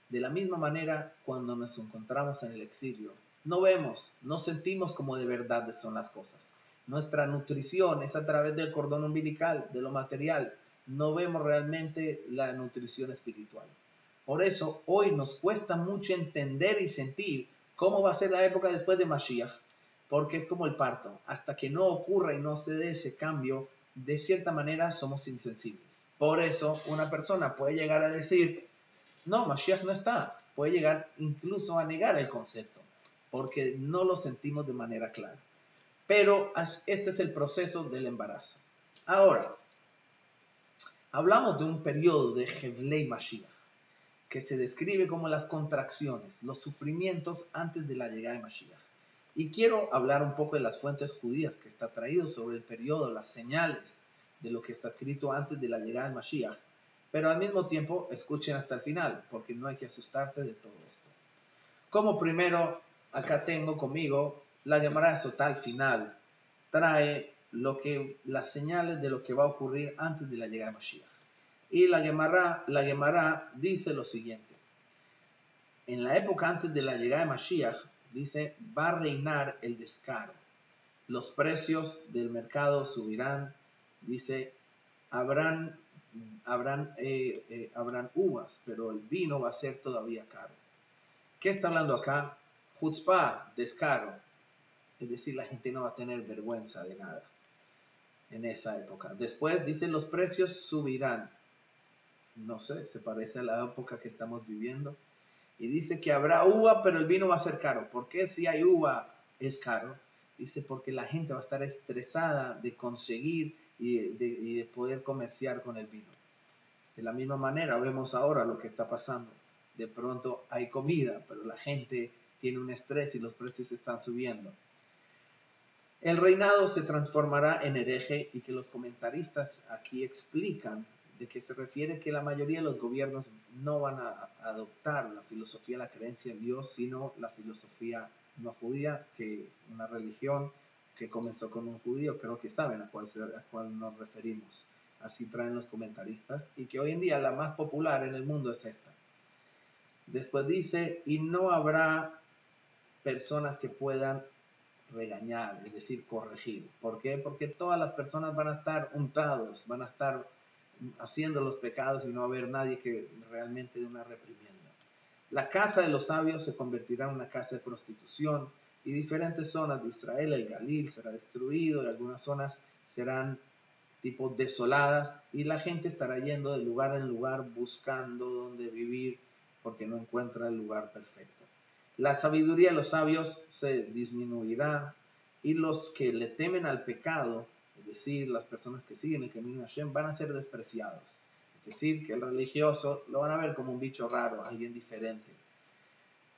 De la misma manera, cuando nos encontramos en el exilio, no vemos, no sentimos como de verdad son las cosas. Nuestra nutrición es a través del cordón umbilical, de lo material. No vemos realmente la nutrición espiritual. Por eso, hoy nos cuesta mucho entender y sentir cómo va a ser la época después de Mashiach, porque es como el parto. Hasta que no ocurra y no se dé ese cambio, de cierta manera somos insensibles. Por eso, una persona puede llegar a decir, no, Mashiach no está. Puede llegar incluso a negar el concepto, porque no lo sentimos de manera clara. Pero este es el proceso del embarazo. Ahora, hablamos de un periodo de Hevlei Mashiach, que se describe como las contracciones, los sufrimientos antes de la llegada de Mashiach. Y quiero hablar un poco de las fuentes judías que está traído sobre el periodo, las señales de lo que está escrito antes de la llegada de Mashiach. Pero al mismo tiempo, escuchen hasta el final, porque no hay que asustarse de todo esto. Como primero, acá tengo conmigo la Gemara Sotal final. Trae las señales de lo que va a ocurrir antes de la llegada de Mashiach. Y la Gemara dice lo siguiente. En la época antes de la llegada de Mashiach, dice, va a reinar el descaro. Los precios del mercado subirán. Dice, habrán uvas, pero el vino va a ser todavía caro. ¿Qué está hablando acá? Chutzpah, descaro. Es decir, la gente no va a tener vergüenza de nada en esa época. Después dice, los precios subirán. No sé, se parece a la época que estamos viviendo. Y dice que habrá uva, pero el vino va a ser caro. ¿Por qué si hay uva es caro? Dice porque la gente va a estar estresada de conseguir y de poder comerciar con el vino. De la misma manera vemos ahora lo que está pasando. De pronto hay comida, pero la gente tiene un estrés y los precios están subiendo. El reinado se transformará en hereje y que los comentaristas aquí explican de que se refiere que la mayoría de los gobiernos no van a adoptar la filosofía, la creencia en Dios, sino la filosofía no judía, que una religión que comenzó con un judío, creo que saben a cuál nos referimos. Así traen los comentaristas, y que hoy en día la más popular en el mundo es esta. Después dice, y no habrá personas que puedan regañar, es decir, corregir. ¿Por qué? Porque todas las personas van a estar untados, van a estar haciendo los pecados y no va a haber nadie que realmente dé una reprimienda. La casa de los sabios se convertirá en una casa de prostitución y diferentes zonas de Israel, el Galil, será destruido y algunas zonas serán tipo desoladas y la gente estará yendo de lugar en lugar buscando dónde vivir porque no encuentra el lugar perfecto. La sabiduría de los sabios se disminuirá y los que le temen al pecado, es decir, las personas que siguen el camino de Hashem, van a ser despreciados. Es decir, que el religioso lo van a ver como un bicho raro, alguien diferente.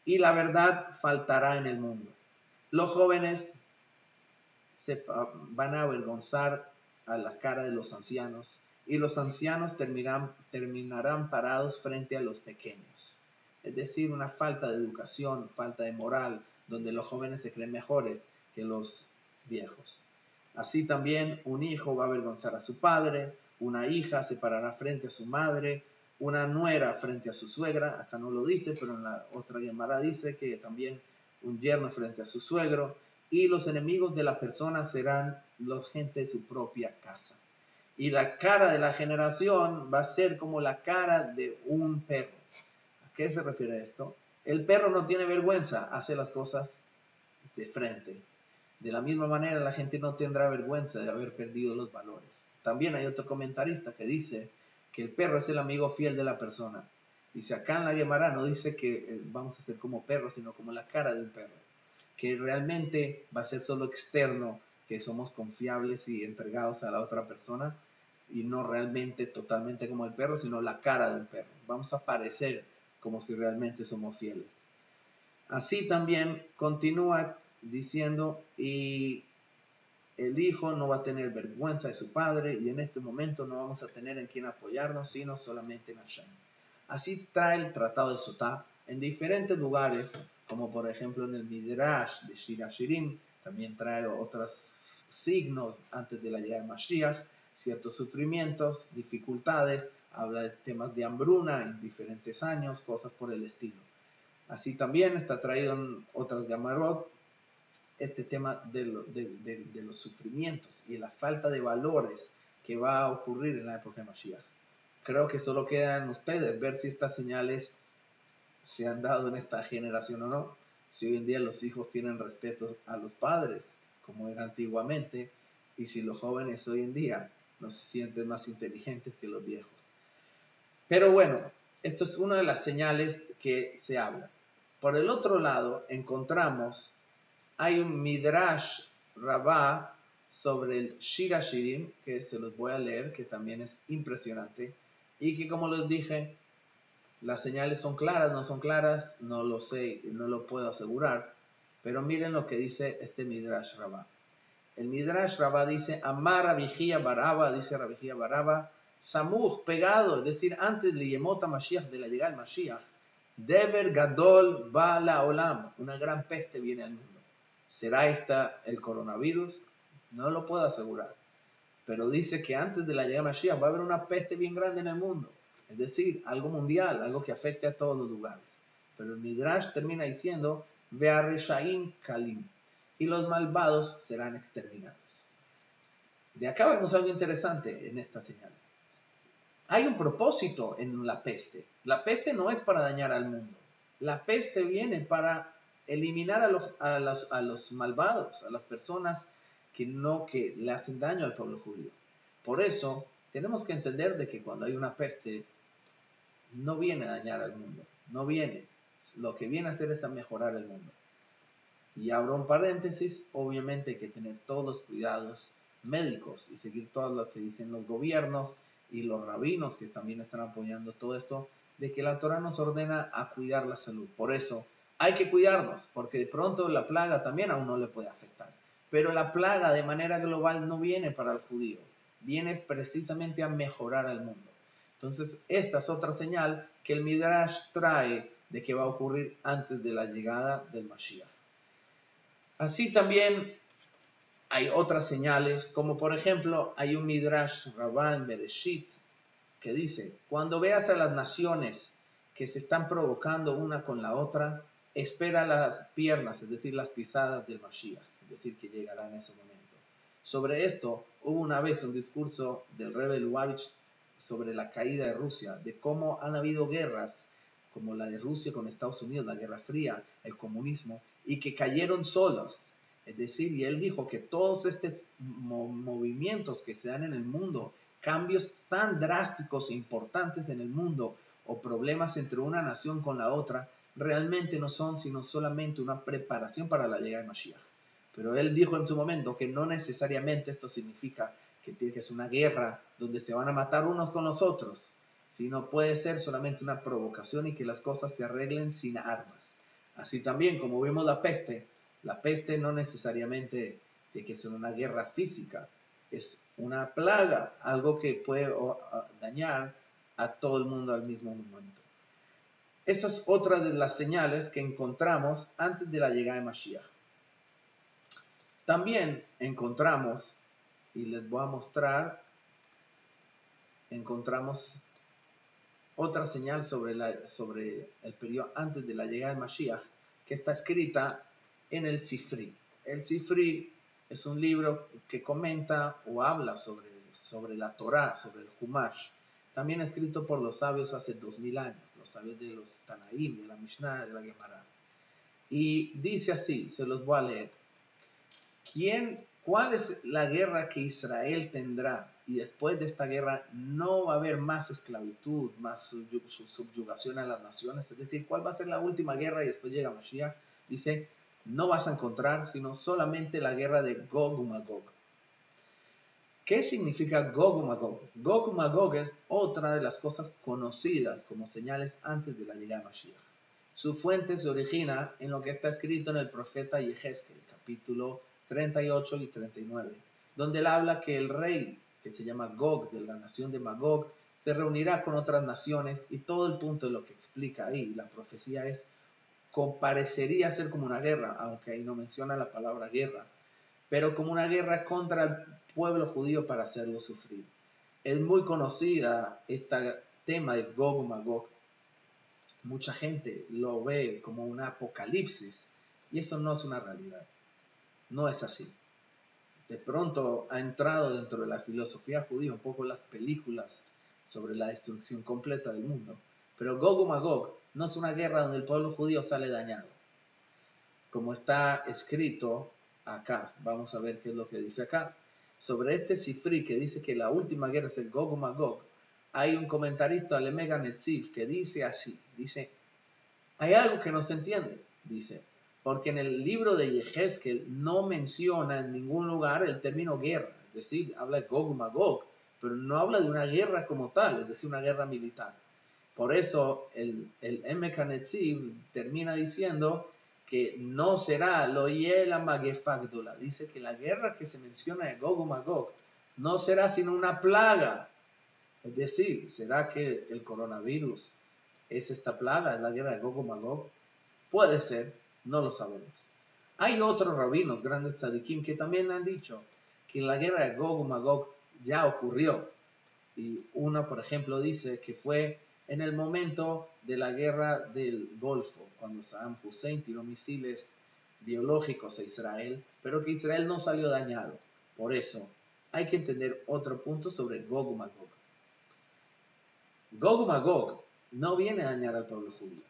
Y la verdad faltará en el mundo. Los jóvenes se van a avergonzar a la cara de los ancianos y los ancianos terminarán parados frente a los pequeños. Es decir, una falta de educación, falta de moral, donde los jóvenes se creen mejores que los viejos. Así también un hijo va a avergonzar a su padre, una hija se parará frente a su madre, una nuera frente a su suegra, acá no lo dice, pero en la otra Gemara dice que también un yerno frente a su suegro, y los enemigos de la persona serán la gente de su propia casa. Y la cara de la generación va a ser como la cara de un perro. ¿A qué se refiere esto? El perro no tiene vergüenza, hace las cosas de frente. De la misma manera, la gente no tendrá vergüenza de haber perdido los valores. También hay otro comentarista que dice que el perro es el amigo fiel de la persona. Dice, acá en la Gemara no dice que vamos a ser como perros, sino como la cara de un perro. Que realmente va a ser solo externo, que somos confiables y entregados a la otra persona, y no realmente totalmente como el perro, sino la cara de un perro. Vamos a parecer como si realmente somos fieles. Así también continúa diciendo, y el hijo no va a tener vergüenza de su padre, y en este momento no vamos a tener en quién apoyarnos, sino solamente en Hashem. Así trae el tratado de Sotá en diferentes lugares, como por ejemplo en el Midrash de Shir HaShirim, también trae otros signos antes de la llegada de Mashiach, ciertos sufrimientos, dificultades, habla de temas de hambruna en diferentes años, cosas por el estilo. Así también está traído en otras Gamarot este tema de los sufrimientos y la falta de valores que va a ocurrir en la época de Mashiach. Creo que solo quedan ustedes ver si estas señales se han dado en esta generación o no. Si hoy en día los hijos tienen respeto a los padres, como era antiguamente, y si los jóvenes hoy en día no se sienten más inteligentes que los viejos. Pero bueno, esto es una de las señales que se habla. Por el otro lado, encontramos, hay un Midrash Rabbah sobre el Shir HaShirim, que se los voy a leer, que también es impresionante, y que como les dije, las señales son claras, no son claras, no lo sé, no lo puedo asegurar, pero miren lo que dice este Midrash Rabbah. El Midrash Rabbah dice, Amar Rabijía Baraba, dice Rabijía Baraba, Samuj, pegado, es decir, antes de Yemot HaMashiach, de la llegada del Mashiach, Deber Gadol Bala Olam, una gran peste viene al mundo. ¿Será esta el coronavirus? No lo puedo asegurar, pero dice que antes de la llegada de Mashiach va a haber una peste bien grande en el mundo, es decir, algo mundial, algo que afecte a todos los lugares. Pero el Midrash termina diciendo, Ve'areshaim Kalim, y los malvados serán exterminados. De acá vemos algo interesante en esta señal. Hay un propósito en la peste. La peste no es para dañar al mundo. La peste viene para eliminar a los malvados, a las personas que le hacen daño al pueblo judío. Por eso tenemos que entender de que cuando hay una peste, no viene a dañar al mundo, no viene. Lo que viene a hacer es a mejorar el mundo. Y abro un paréntesis, obviamente hay que tener todos los cuidados médicos y seguir todo lo que dicen los gobiernos y los rabinos que también están apoyando todo esto, de que la Torah nos ordena a cuidar la salud. Por eso hay que cuidarnos, porque de pronto la plaga también a uno le puede afectar. Pero la plaga de manera global no viene para el judío, viene precisamente a mejorar al mundo. Entonces, esta es otra señal que el Midrash trae de que va a ocurrir antes de la llegada del Mashiach. Así también hay otras señales, como por ejemplo, hay un Midrash Rabbah en Bereshit que dice, cuando veas a las naciones que se están provocando una con la otra, espera las piernas, es decir, las pisadas del Mashiach, es decir, que llegará en ese momento. Sobre esto, hubo una vez un discurso del Rebbe Lubavitch sobre la caída de Rusia, de cómo han habido guerras, como la de Rusia con Estados Unidos, la Guerra Fría, el comunismo, y que cayeron solos. Es decir, y él dijo que todos estos movimientos que se dan en el mundo, cambios tan drásticos e importantes en el mundo, o problemas entre una nación con la otra, realmente no son sino solamente una preparación para la llegada de Mashiach. Pero él dijo en su momento que no necesariamente esto significa que tiene que ser una guerra donde se van a matar unos con los otros, sino puede ser solamente una provocación y que las cosas se arreglen sin armas. Así también, como vimos la peste no necesariamente tiene que ser una guerra física, es una plaga, algo que puede dañar a todo el mundo al mismo momento. Esta es otra de las señales que encontramos antes de la llegada de Mashiach. También encontramos, y les voy a mostrar, encontramos otra señal sobre el periodo antes de la llegada de Mashiach, que está escrita en el Sifri. El Sifri es un libro que comenta o habla sobre la Torá, sobre el Humash, también escrito por los sabios hace 2000 años, los sabios de los Tanaim, de la Mishnah, de la Gemara. Y dice así, se los voy a leer. ¿Cuál es la guerra que Israel tendrá? Y después de esta guerra no va a haber más esclavitud, más subyugación a las naciones. Es decir, ¿cuál va a ser la última guerra y después llega Mashiach? Dice, no vas a encontrar sino solamente la guerra de Gog y Magog. ¿Qué significa Gog y Magog? Gog y Magog es otra de las cosas conocidas como señales antes de la llegada de Mashiach. Su fuente se origina en lo que está escrito en el profeta Yehezkel, capítulo 38 y 39, donde él habla que el rey, que se llama Gog, de la nación de Magog, se reunirá con otras naciones, y todo el punto de lo que explica ahí, la profecía es, parecería ser como una guerra, aunque ahí no menciona la palabra guerra, pero como una guerra contra el pueblo judío para hacerlo sufrir. Es muy conocida este tema de Gog y Magog. Mucha gente lo ve como un apocalipsis, y eso no es una realidad. No es así. De pronto ha entrado dentro de la filosofía judía un poco las películas sobre la destrucción completa del mundo. Pero Gog y Magog no es una guerra donde el pueblo judío sale dañado. Como está escrito acá, vamos a ver qué es lo que dice acá. Sobre este Sifri que dice que la última guerra es el Gog y Magog, hay un comentarista, Alemega Netziv, que dice así, dice, hay algo que no se entiende, dice, porque en el libro de Yehezkel no menciona en ningún lugar el término guerra, es decir, habla de Gog y Magog, pero no habla de una guerra como tal, es decir, una guerra militar. Por eso el Emek Netziv termina diciendo que no será lo yela magefagdola, dice que la guerra que se menciona de Gog y Magog no será sino una plaga, es decir, será que el coronavirus es esta plaga, es la guerra de Gog y Magog. Puede ser, no lo sabemos. Hay otros rabinos, grandes tzadikim, que también han dicho que la guerra de Gog y Magog ya ocurrió. Y uno, por ejemplo, dice que fue en el momento de la guerra del Golfo, cuando Saddam Hussein tiró misiles biológicos a Israel, pero que Israel no salió dañado. Por eso, hay que entender otro punto sobre Gog y Magog. Gog y Magog no viene a dañar al pueblo judío.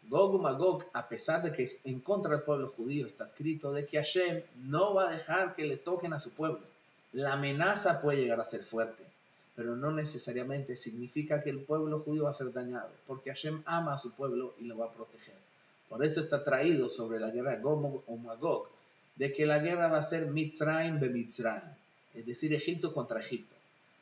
Gog y Magog, a pesar de que es en contra del pueblo judío, está escrito de que Hashem no va a dejar que le toquen a su pueblo. La amenaza puede llegar a ser fuerte, pero no necesariamente significa que el pueblo judío va a ser dañado, porque Hashem ama a su pueblo y lo va a proteger. Por eso está traído sobre la guerra de Gog o Magog, de que la guerra va a ser Mitzrayim be Mitzrayim, es decir, Egipto contra Egipto.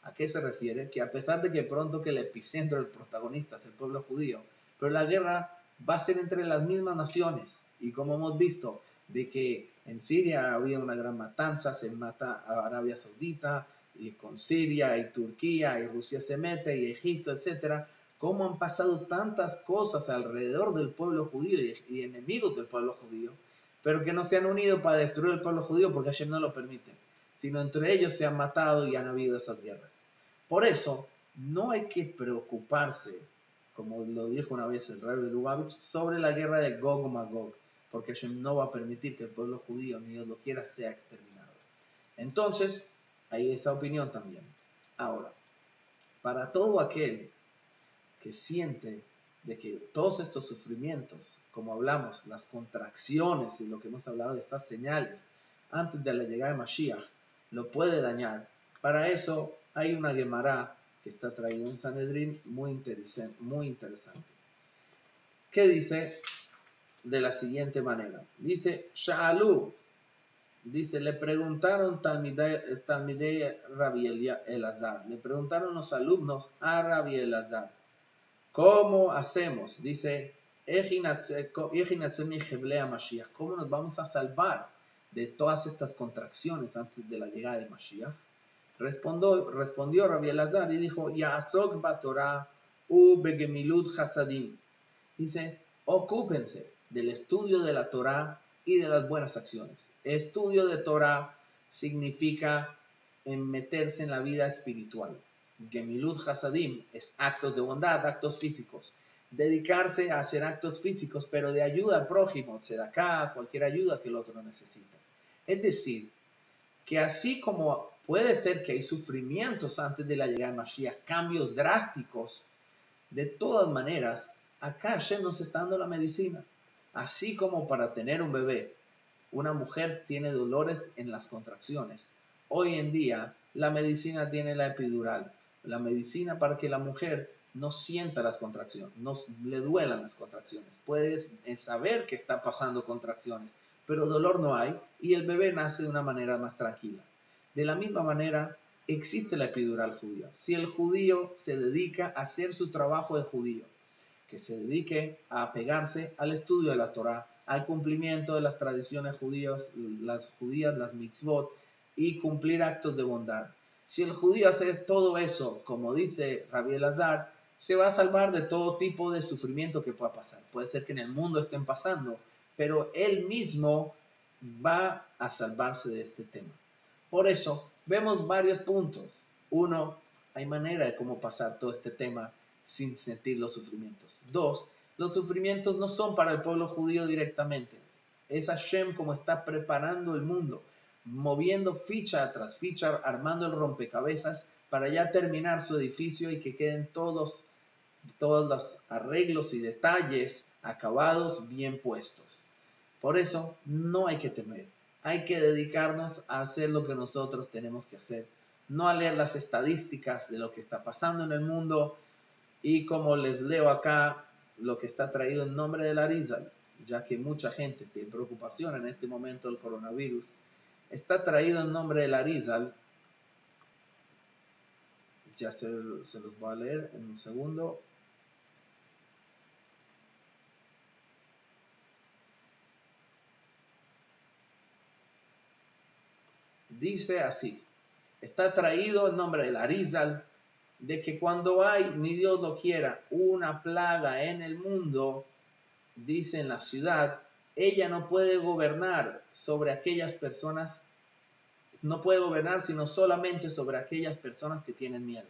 ¿A qué se refiere? Que a pesar de que pronto que el epicentro del protagonista es el pueblo judío, pero la guerra va a ser entre las mismas naciones. Y como hemos visto, de que en Siria había una gran matanza, se mata a Arabia Saudita, y con Siria y Turquía, y Rusia se mete, y Egipto, etc. Cómo han pasado tantas cosas alrededor del pueblo judío y enemigos del pueblo judío, pero que no se han unido para destruir el pueblo judío porque Hashem no lo permite, sino entre ellos se han matado y han habido esas guerras. Por eso, no hay que preocuparse, como lo dijo una vez el rey de Lubavitch, sobre la guerra de Gog y Magog, porque Hashem no va a permitir que el pueblo judío, ni Dios lo quiera, sea exterminado. Entonces, hay esa opinión también. Ahora, para todo aquel que siente de que todos estos sufrimientos, como hablamos, las contracciones y lo que hemos hablado de estas señales, antes de la llegada de Mashiach, lo puede dañar. Para eso hay una Gemara que está traída en Sanedrín muy interesante. ¿Qué dice? De la siguiente manera. Dice, Sha'alu, dice, le preguntaron Talmidei Rabbi Elazar, le preguntaron los alumnos a Rabbi Elazar, ¿cómo hacemos? Dice, ¿cómo nos vamos a salvar de todas estas contracciones antes de la llegada de Mashiach? Respondió Rabbi Elazar y dijo, Ya'asok batorah u begemilut hasadim. Dice, ocúpense del estudio de la Torah y de las buenas acciones. Estudio de Torah significa meterse en la vida espiritual. Gemilut Hasadim es actos de bondad, actos físicos. Dedicarse a hacer actos físicos, pero de ayuda al prójimo, tzedakah, cualquier ayuda que el otro necesita. Es decir, que así como puede ser que hay sufrimientos antes de la llegada de Mashiach, cambios drásticos, de todas maneras, acá Hashem nos está dando la medicina. Así como para tener un bebé, una mujer tiene dolores en las contracciones. Hoy en día, la medicina tiene la epidural. La medicina para que la mujer no sienta las contracciones, no le duelan las contracciones. Puedes saber que está pasando contracciones, pero dolor no hay y el bebé nace de una manera más tranquila. De la misma manera, existe la epidural judía. Si el judío se dedica a hacer su trabajo de judío, que se dedique a apegarse al estudio de la Torah, al cumplimiento de las tradiciones judías, las mitzvot, y cumplir actos de bondad. Si el judío hace todo eso, como dice Rabbi Elazar, se va a salvar de todo tipo de sufrimiento que pueda pasar. Puede ser que en el mundo estén pasando, pero él mismo va a salvarse de este tema. Por eso, vemos varios puntos. Uno, hay manera de cómo pasar todo este tema sin sentir los sufrimientos. Dos, los sufrimientos no son para el pueblo judío directamente. Es Hashem como está preparando el mundo, moviendo ficha tras ficha, armando el rompecabezas para ya terminar su edificio y que queden todos los arreglos y detalles acabados, bien puestos. Por eso no hay que temer. Hay que dedicarnos a hacer lo que nosotros tenemos que hacer. No a leer las estadísticas de lo que está pasando en el mundo. Y como les leo acá lo que está traído en nombre del Arizal, ya que mucha gente tiene preocupación en este momento del coronavirus, está traído en nombre del Arizal. Ya se los voy a leer en un segundo. Dice así, está traído en nombre del Arizal, de que cuando hay, ni Dios lo quiera, una plaga en el mundo, dice en la ciudad, ella no puede gobernar sobre aquellas personas, no puede gobernar sino solamente sobre aquellas personas que tienen miedo.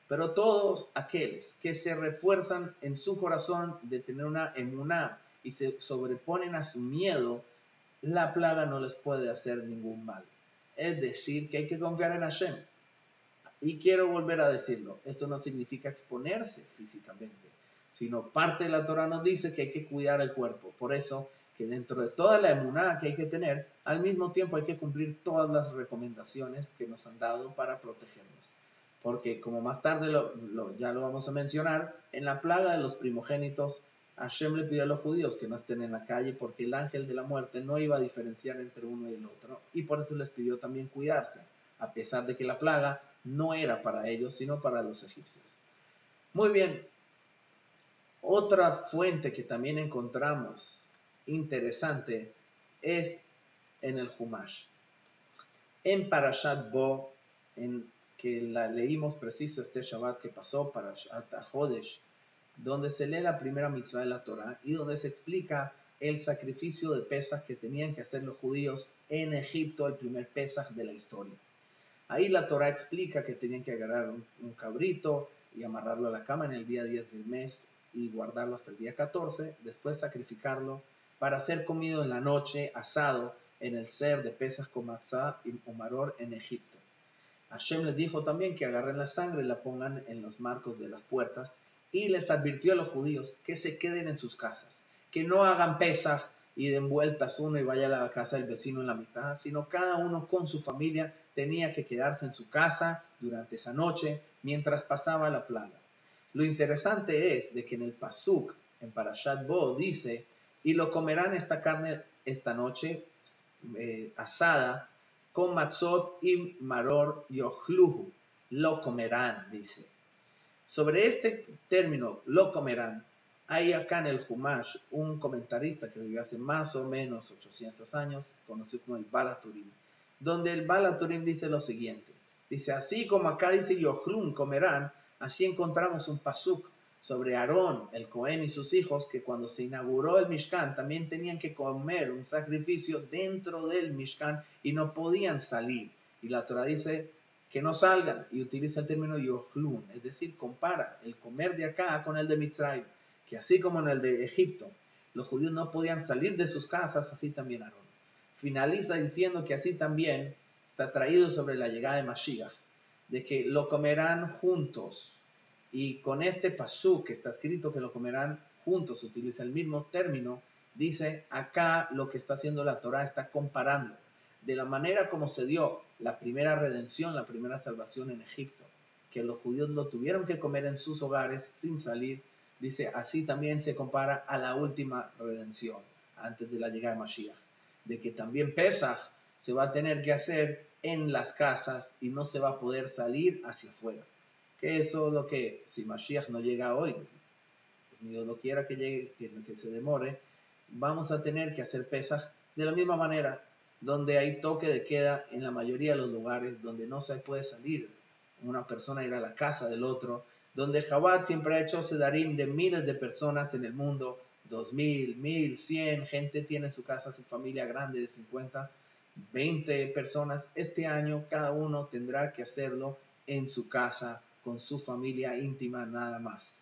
Pero todos aquellos que se refuerzan en su corazón de tener una emuná y se sobreponen a su miedo, la plaga no les puede hacer ningún mal. Es decir, que hay que confiar en Hashem. Y quiero volver a decirlo, esto no significa exponerse físicamente, sino parte de la Torah nos dice que hay que cuidar el cuerpo. Por eso que dentro de toda la emuná que hay que tener, al mismo tiempo hay que cumplir todas las recomendaciones que nos han dado para protegernos. Porque como más tarde ya lo vamos a mencionar, en la plaga de los primogénitos, Hashem le pidió a los judíos que no estén en la calle porque el ángel de la muerte no iba a diferenciar entre uno y el otro, y por eso les pidió también cuidarse, a pesar de que la plaga no era para ellos, sino para los egipcios. Muy bien, otra fuente que también encontramos interesante es en el Humash. En Parashat Bo, en que la leímos preciso este Shabbat que pasó, Parashat HaJodesh, donde se lee la primera mitzvah de la Torah y donde se explica el sacrificio de Pesaj que tenían que hacer los judíos en Egipto, el primer Pesaj de la historia. Ahí la Torah explica que tenían que agarrar un cabrito y amarrarlo a la cama en el día 10 del mes y guardarlo hasta el día 14, después sacrificarlo para ser comido en la noche, asado en el ser de Pesaj con matzá y maror en Egipto. Hashem les dijo también que agarren la sangre y la pongan en los marcos de las puertas y les advirtió a los judíos que se queden en sus casas, que no hagan Pesaj y den vueltas uno y vaya a la casa del vecino en la mitad, sino cada uno con su familia tenía que quedarse en su casa durante esa noche mientras pasaba la plaga. Lo interesante es de que en el Pasuk, en Parashat Bo, dice, y lo comerán esta carne esta noche asada con matzot y maror yochluhu. Lo comerán, dice. Sobre este término, lo comerán, hay acá en el Humash un comentarista que vivió hace más o menos 800 años, conocido como el Baal HaTurim, donde el Baal HaTurim dice lo siguiente. Dice, así como acá dice Yochlum, comerán, así encontramos un pasuk sobre Aarón, el Cohen y sus hijos, que cuando se inauguró el Mishkan también tenían que comer un sacrificio dentro del Mishkan y no podían salir. Y la Torah dice que no salgan y utiliza el término Yochlum, es decir, compara el comer de acá con el de Mitzrayim, que así como en el de Egipto, los judíos no podían salir de sus casas, así también Aarón. Finaliza diciendo que así también está traído sobre la llegada de Mashiach, de que lo comerán juntos. Y con este pasuk que está escrito que lo comerán juntos, utiliza el mismo término, dice acá lo que está haciendo la Torah, está comparando de la manera como se dio la primera redención, la primera salvación en Egipto, que los judíos lo tuvieron que comer en sus hogares sin salir, dice así también se compara a la última redención antes de la llegada de Mashiach, de que también Pesaj se va a tener que hacer en las casas y no se va a poder salir hacia afuera. Que eso es lo que, si Mashiach no llega hoy, ni lo quiera que llegue, que se demore, vamos a tener que hacer Pesaj de la misma manera, donde hay toque de queda en la mayoría de los lugares, donde no se puede salir una persona a ir a la casa del otro, donde Chabad siempre ha hecho sedarim de miles de personas en el mundo, 2000, 1100, gente tiene en su casa su familia grande de 50, 20 personas. Este año cada uno tendrá que hacerlo en su casa, con su familia íntima nada más.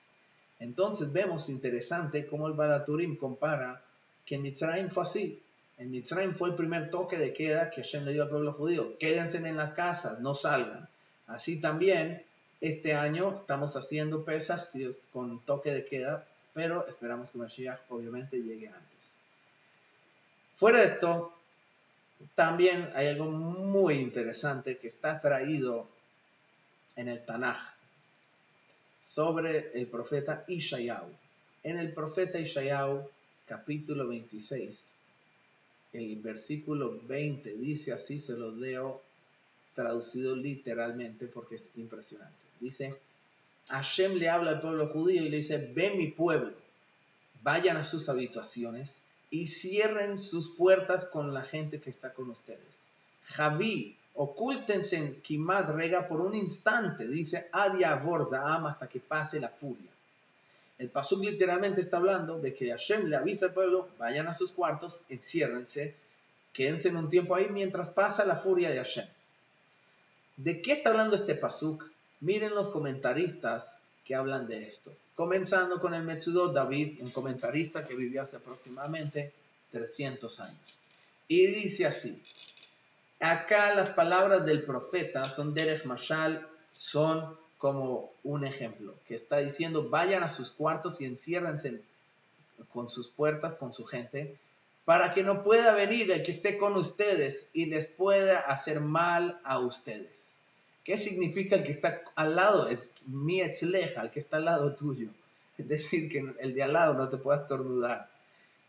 Entonces vemos interesante cómo el Baal HaTurim compara que en Mitzrayim fue así. En Mitzrayim fue el primer toque de queda que Hashem le dio al pueblo judío. Quédense en las casas, no salgan. Así también este año estamos haciendo Pesaj con toque de queda, pero esperamos que Mashiach obviamente llegue antes. Fuera de esto, también hay algo muy interesante que está traído en el Tanaj sobre el profeta Ishayahu. En el profeta Ishayahu, capítulo 26, el versículo 20 dice así, se los leo traducido literalmente porque es impresionante. Dice, Hashem le habla al pueblo judío y le dice, ven mi pueblo, vayan a sus habitaciones y cierren sus puertas con la gente que está con ustedes. Javí, ocúltense en Kimat Rega por un instante, dice Adiavor Zaam, hasta que pase la furia. El pasuk literalmente está hablando de que Hashem le avisa al pueblo, vayan a sus cuartos, enciérrense, quédense en un tiempo ahí mientras pasa la furia de Hashem. ¿De qué está hablando este pasuk? Miren los comentaristas que hablan de esto. Comenzando con el Metzudot David, un comentarista que vivió hace aproximadamente 300 años. Y dice así, acá las palabras del profeta son derech mashal, son como un ejemplo, que está diciendo, vayan a sus cuartos y enciérrense con sus puertas, con su gente, para que no pueda venir el que esté con ustedes y les pueda hacer mal a ustedes. ¿Qué significa el que está al lado? Mi etzleja, el que está al lado tuyo. Es decir, que el de al lado no te pueda estornudar.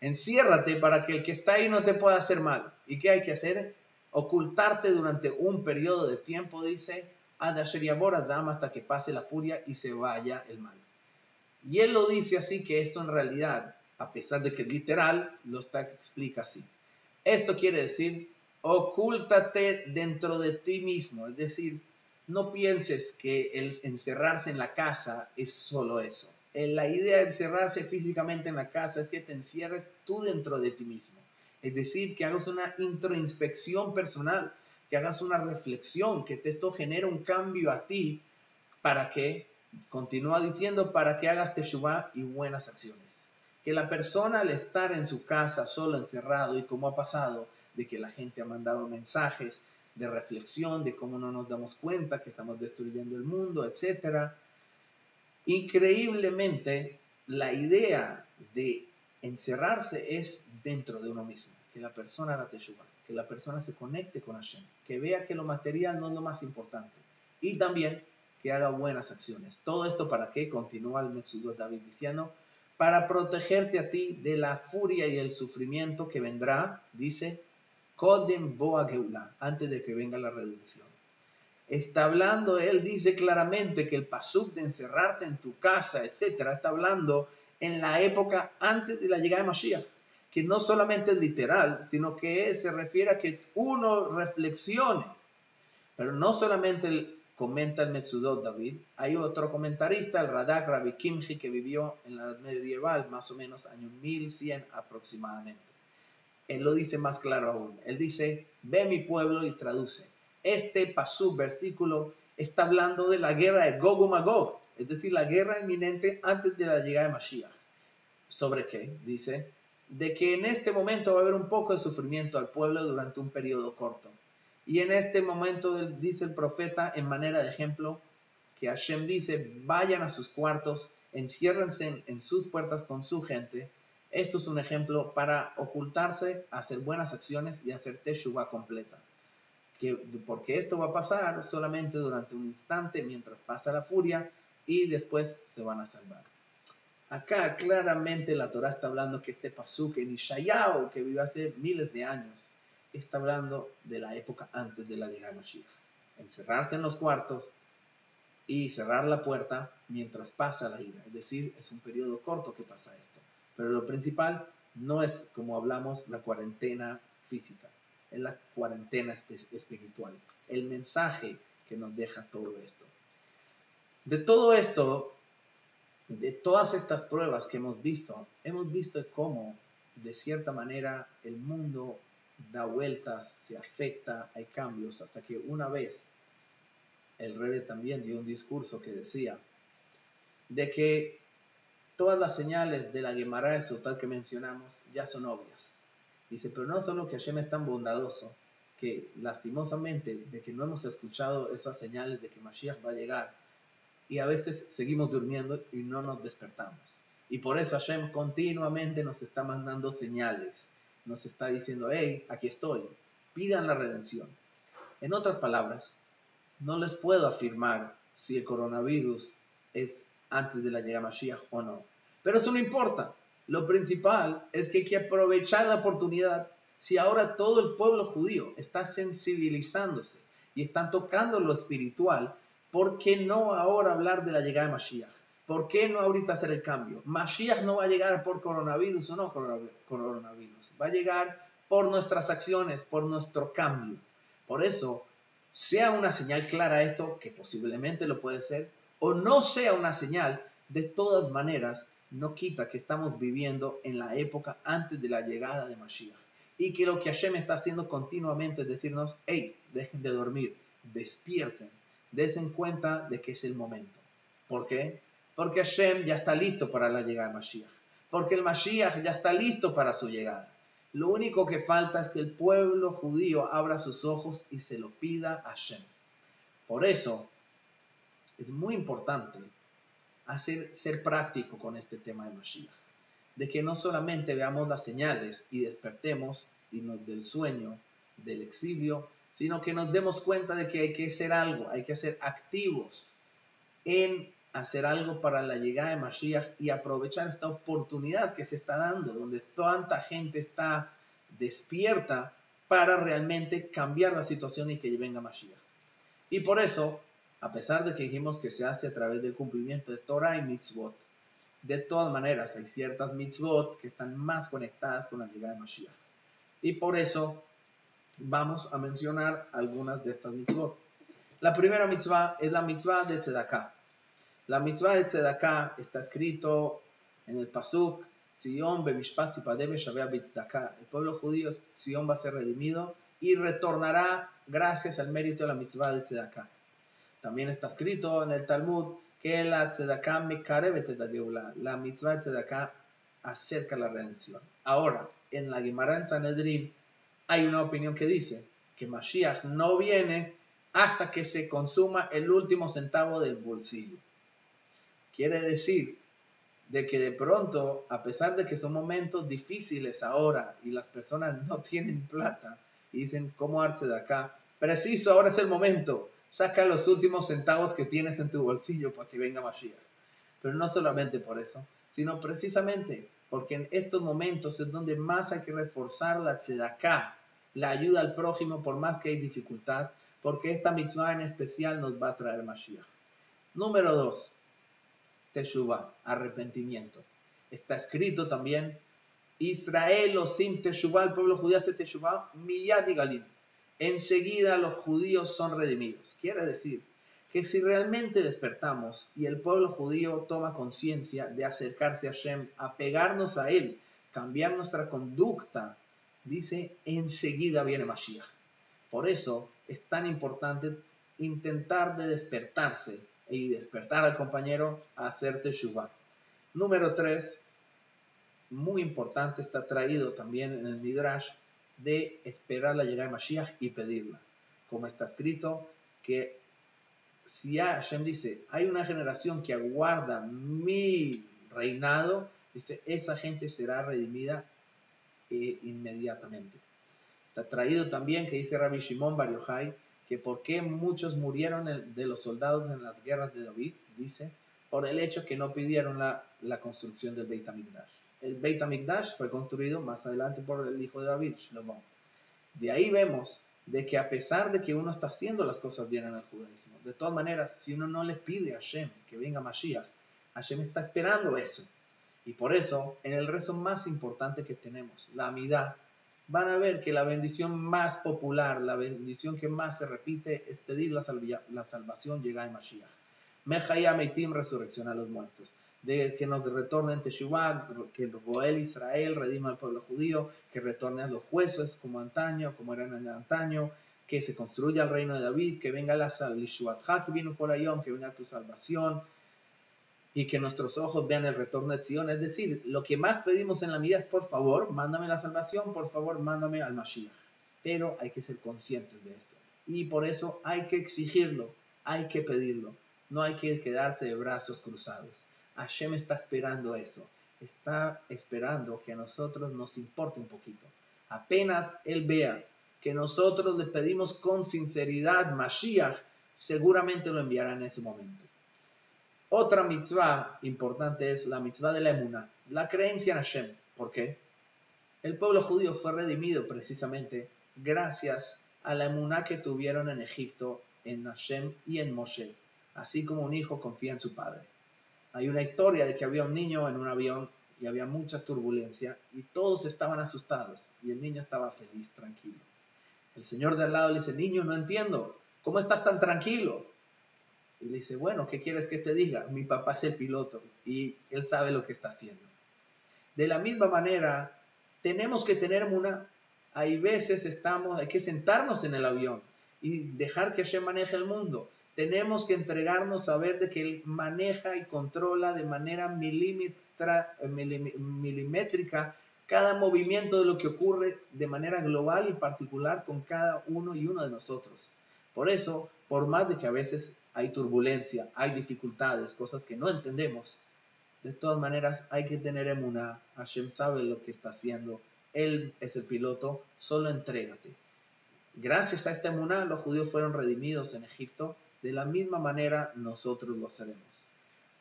Enciérrate para que el que está ahí no te pueda hacer mal. ¿Y qué hay que hacer? Ocultarte durante un periodo de tiempo, dice, hasta que pase la furia y se vaya el mal. Y él lo dice así, que esto en realidad, a pesar de que es literal, explica así. Esto quiere decir, ocúltate dentro de ti mismo. Es decir, no pienses que el encerrarse en la casa es solo eso. La idea de encerrarse físicamente en la casa es que te encierres tú dentro de ti mismo. Es decir, que hagas una introspección personal, que hagas una reflexión, que esto genere un cambio a ti para que, continúa diciendo, para que hagas teshuvá y buenas acciones. Que la persona al estar en su casa solo encerrado, y como ha pasado, de que la gente ha mandado mensajes de reflexión, de cómo no nos damos cuenta que estamos destruyendo el mundo, etc. Increíblemente, la idea de encerrarse es dentro de uno mismo, que la persona haga teshuvá, que la persona se conecte con Hashem, que vea que lo material no es lo más importante, y también que haga buenas acciones. Todo esto para que, continúa el Metsudot David diciendo, para protegerte a ti de la furia y el sufrimiento que vendrá, dice, Kodem Boa Geula, antes de que venga la redención. Está hablando, él dice claramente que el pasuk de encerrarte en tu casa, etcétera, está hablando en la época antes de la llegada de Mashiach, que no solamente es literal, sino que se refiere a que uno reflexione. Pero no solamente comenta el Metsudot David, hay otro comentarista, el Radak Rabbi Kimchi, que vivió en la edad medieval, más o menos año 1100 aproximadamente. Él lo dice más claro aún. Él dice, ve mi pueblo, y traduce. Este pasú, versículo, está hablando de la guerra de Gog y Magog, es decir, la guerra inminente antes de la llegada de Mashiach. ¿Sobre qué? Dice, de que en este momento va a haber un poco de sufrimiento al pueblo durante un periodo corto. Y en este momento dice el profeta, en manera de ejemplo, que Hashem dice, vayan a sus cuartos, enciérrense en sus puertas con su gente. Esto es un ejemplo para ocultarse, hacer buenas acciones y hacer teshuvah completa. Porque esto va a pasar solamente durante un instante mientras pasa la furia y después se van a salvar. Acá claramente la Torah está hablando que este pasuk en Ishayahu, que vivió hace miles de años, está hablando de la época antes de la llegada de Mashiach. Encerrarse en los cuartos y cerrar la puerta mientras pasa la ira. Es decir, es un periodo corto que pasa esto. Pero lo principal no es, como hablamos, la cuarentena física. Es la cuarentena espiritual. El mensaje que nos deja todo esto. De todo esto, de todas estas pruebas que hemos visto cómo, de cierta manera, el mundo da vueltas, se afecta, hay cambios, hasta que una vez el Rebbe también dio un discurso que decía de que todas las señales de la Gemara de Sotá que mencionamos ya son obvias. Dice, pero no solo que Hashem es tan bondadoso, que lastimosamente de que no hemos escuchado esas señales de que Mashiach va a llegar, y a veces seguimos durmiendo y no nos despertamos. Y por eso Hashem continuamente nos está mandando señales. Nos está diciendo, hey, aquí estoy, pidan la redención. En otras palabras, no les puedo afirmar si el coronavirus es antes de la llegada de Mashiach o no. Pero eso no importa. Lo principal es que hay que aprovechar la oportunidad. Si ahora todo el pueblo judío está sensibilizándose y están tocando lo espiritual, ¿por qué no ahora hablar de la llegada de Mashiach? ¿Por qué no ahorita hacer el cambio? Mashiach no va a llegar por coronavirus o no coronavirus. Va a llegar por nuestras acciones, por nuestro cambio. Por eso, sea una señal clara esto, que posiblemente lo puede ser, o no sea una señal, de todas maneras, no quita que estamos viviendo en la época antes de la llegada de Mashiach. Y que lo que Hashem está haciendo continuamente es decirnos, hey, dejen de dormir, despierten, den cuenta de que es el momento. ¿Por qué? Porque Hashem ya está listo para la llegada de Mashiach. Porque el Mashiach ya está listo para su llegada. Lo único que falta es que el pueblo judío abra sus ojos y se lo pida a Hashem. Por eso, es muy importante ser práctico con este tema de Mashiach. De que no solamente veamos las señales y despertemos del sueño, del exilio, sino que nos demos cuenta de que hay que hacer algo, hay que ser activos en hacer algo para la llegada de Mashiach y aprovechar esta oportunidad que se está dando, donde tanta gente está despierta para realmente cambiar la situación y que venga Mashiach. Y por eso, a pesar de que dijimos que se hace a través del cumplimiento de Torah y Mitzvot, de todas maneras hay ciertas Mitzvot que están más conectadas con la llegada de Mashiach. Y por eso vamos a mencionar algunas de estas Mitzvot. La primera mitzvah es la mitzvah de Tzedakah. La mitzvah de Tzedakah está escrito en el Pasuk, Sion bemishpat tipadeh beshaveh b'tzedakah. El pueblo judío, Sion, va a ser redimido y retornará gracias al mérito de la mitzvah de Tzedakah. También está escrito en el Talmud que la Tzedakah mekarevet et hageulah. La mitzvah de Tzedakah acerca la redención. Ahora, en la Gemara en Sanedrín hay una opinión que dice que Mashiach no viene hasta que se consuma el último centavo del bolsillo. Quiere decir de que de pronto, a pesar de que son momentos difíciles ahora y las personas no tienen plata y dicen, ¿cómo darse de acá? Preciso, ahora es el momento. Saca los últimos centavos que tienes en tu bolsillo para que venga Mashiach. Pero no solamente por eso, sino precisamente porque en estos momentos es donde más hay que reforzar la tzedaká, la ayuda al prójimo por más que hay dificultad, porque esta mitzvah en especial nos va a traer Mashiach. Número 2. Teshuvah, arrepentimiento. Está escrito también, Israel o sin Teshuvah, el pueblo judío hace Teshuvah, miyad y galim. Enseguida los judíos son redimidos. Quiere decir que si realmente despertamos y el pueblo judío toma conciencia de acercarse a Hashem, apegarnos a Él, cambiar nuestra conducta, dice, enseguida viene Mashiach. Por eso es tan importante intentar de despertarse y despertar al compañero a hacer Teshuvah. Número 3, muy importante, está traído también en el Midrash, de esperar la llegada de Mashiach y pedirla. Como está escrito, que si Hashem dice, hay una generación que aguarda mi reinado, dice, esa gente será redimida inmediatamente. Está traído también que dice Rabbi Shimon Bar Yochai, que por qué muchos murieron de los soldados en las guerras de David, dice, por el hecho que no pidieron la construcción del Beit HaMikdash. El Beit HaMikdash fue construido más adelante por el hijo de David, Shlomo. De ahí vemos de que a pesar de que uno está haciendo las cosas bien en el judaísmo, de todas maneras, si uno no le pide a Hashem que venga Mashiach, Hashem está esperando eso. Y por eso, en el rezo más importante que tenemos, la Amidá, van a ver que la bendición más popular, la bendición que más se repite, es pedir la salvación, llegada de Mashiach. Mejaya Meitim, resurrección a los muertos. De que nos retornen Teshuvah, que Goel Israel redima al pueblo judío, que retorne a los jueces como antaño, como eran en antaño, que se construya el reino de David, que venga la Lishuatja, que vino por Ayom, que venga tu salvación, y que nuestros ojos vean el retorno de Sion. Es decir, lo que más pedimos en la vida es, por favor, mándame la salvación, por favor, mándame al Mashiach. Pero hay que ser conscientes de esto. Y por eso hay que exigirlo, hay que pedirlo. No hay que quedarse de brazos cruzados. Hashem está esperando eso. Está esperando que a nosotros nos importe un poquito. Apenas Él vea que nosotros le pedimos con sinceridad Mashiach, seguramente lo enviará en ese momento. Otra mitzvah importante es la mitzvah de la emuná, la creencia en Hashem. ¿Por qué? El pueblo judío fue redimido precisamente gracias a la emuná que tuvieron en Egipto, en Hashem y en Moshe, así como un hijo confía en su padre. Hay una historia de que había un niño en un avión y había mucha turbulencia y todos estaban asustados y el niño estaba feliz, tranquilo. El señor de al lado le dice, niño, no entiendo, ¿cómo estás tan tranquilo? Y le dice, bueno, ¿qué quieres que te diga? Mi papá es el piloto y él sabe lo que está haciendo. De la misma manera, tenemos que tener una... Hay veces hay que sentarnos en el avión y dejar que Hashem maneje el mundo. Tenemos que entregarnos a ver de que Él maneja y controla de manera milimétrica cada movimiento de lo que ocurre de manera global y particular con cada uno y uno de nosotros. Por eso, por más de que a veces hay turbulencia, hay dificultades, cosas que no entendemos. De todas maneras, hay que tener emuná. Hashem sabe lo que está haciendo. Él es el piloto, solo entrégate. Gracias a esta emuná, los judíos fueron redimidos en Egipto. De la misma manera, nosotros lo haremos.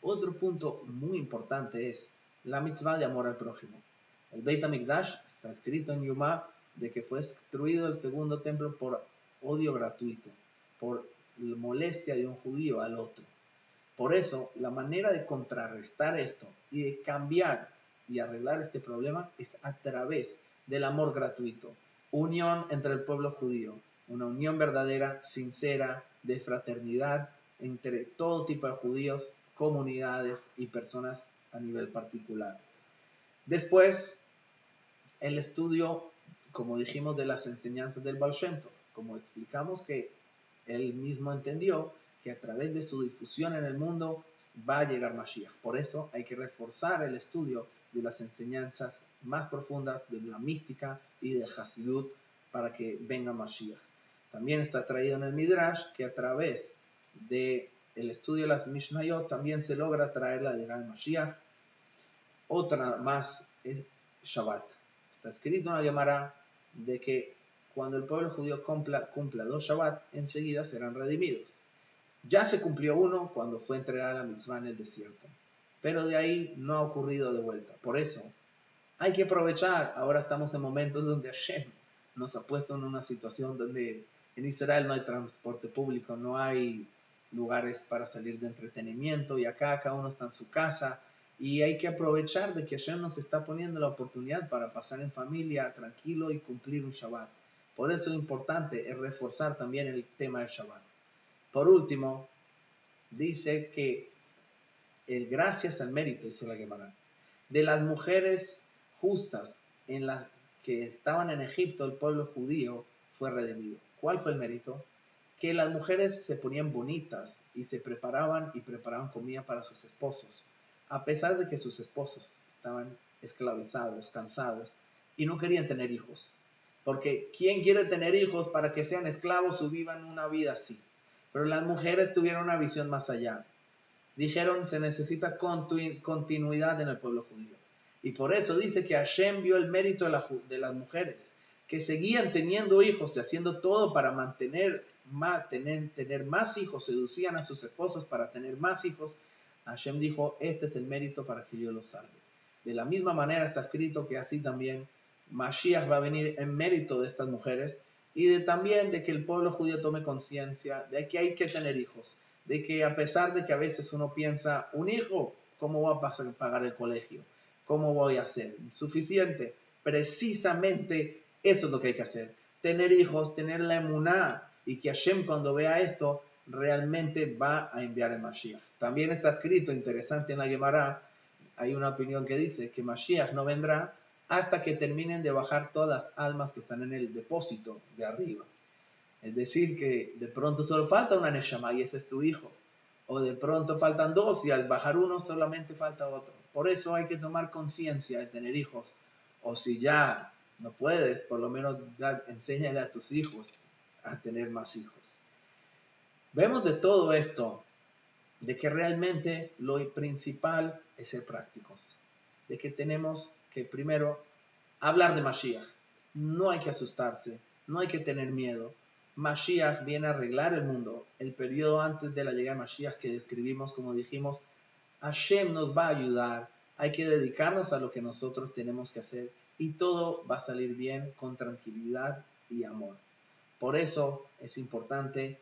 Otro punto muy importante es la mitzvah de amor al prójimo. El Beit HaMikdash está escrito en Yumá de que fue destruido el segundo templo por odio gratuito, por la molestia de un judío al otro. Por eso, la manera de contrarrestar esto y de cambiar y arreglar este problema es a través del amor gratuito. Unión entre el pueblo judío, una unión verdadera, sincera, de fraternidad entre todo tipo de judíos, comunidades y personas a nivel particular. Después, el estudio, como dijimos, de las enseñanzas del Baal Shem Tov. Como explicamos que él mismo entendió que a través de su difusión en el mundo va a llegar Mashiach. Por eso hay que reforzar el estudio de las enseñanzas más profundas de la mística y de Hasidut para que venga Mashiach. También está traído en el Midrash que a través del estudio de las Mishnayot también se logra traer la llegada de Mashiach. Otra más es Shabbat. Está escrito en la Gemara de que cuando el pueblo judío cumpla 2 Shabbat, enseguida serán redimidos. Ya se cumplió uno cuando fue entregada la mitzvah en el desierto, pero de ahí no ha ocurrido de vuelta. Por eso hay que aprovechar. Ahora estamos en momentos donde Hashem nos ha puesto en una situación donde en Israel no hay transporte público, no hay lugares para salir de entretenimiento, y acá cada uno está en su casa, y hay que aprovechar de que Hashem nos está poniendo la oportunidad para pasar en familia, tranquilo, y cumplir un Shabbat. Por eso es importante es reforzar también el tema del Shabbat. Por último, dice que gracias al mérito, dice la Gemara, de las mujeres justas en las que estaban en Egipto, el pueblo judío fue redimido. ¿Cuál fue el mérito? Que las mujeres se ponían bonitas y se preparaban comida para sus esposos, a pesar de que sus esposos estaban esclavizados, cansados, y no querían tener hijos. Porque ¿quién quiere tener hijos para que sean esclavos o vivan una vida así? Pero las mujeres tuvieron una visión más allá. Dijeron, se necesita continuidad en el pueblo judío. Y por eso dice que Hashem vio el mérito de las mujeres, que seguían teniendo hijos y haciendo todo para tener más hijos, seducían a sus esposos para tener más hijos. Hashem dijo, este es el mérito para que yo los salve. De la misma manera está escrito que así también Mashiach va a venir en mérito de estas mujeres y también de que el pueblo judío tome conciencia de que hay que tener hijos, de que a pesar de que a veces uno piensa, un hijo, ¿cómo voy a pagar el colegio? ¿Cómo voy a hacer? Suficiente. Precisamente eso es lo que hay que hacer. Tener hijos, tener la emuná, y que Hashem cuando vea esto realmente va a enviar el Mashiach. También está escrito, interesante en la Gemara, hay una opinión que dice que Mashiach no vendrá hasta que terminen de bajar todas las almas que están en el depósito de arriba. Es decir, que de pronto solo falta una Neshama y ese es tu hijo. O de pronto faltan dos y al bajar uno solamente falta otro. Por eso hay que tomar conciencia de tener hijos. O si ya no puedes, por lo menos enséñale a tus hijos a tener más hijos. Vemos de todo esto, de que realmente lo principal es ser prácticos. De que tenemos que primero hablar de Mashiach. No hay que asustarse, no hay que tener miedo. Mashiach viene a arreglar el mundo. El periodo antes de la llegada de Mashiach que describimos, como dijimos, Hashem nos va a ayudar. Hay que dedicarnos a lo que nosotros tenemos que hacer y todo va a salir bien con tranquilidad y amor. Por eso es importante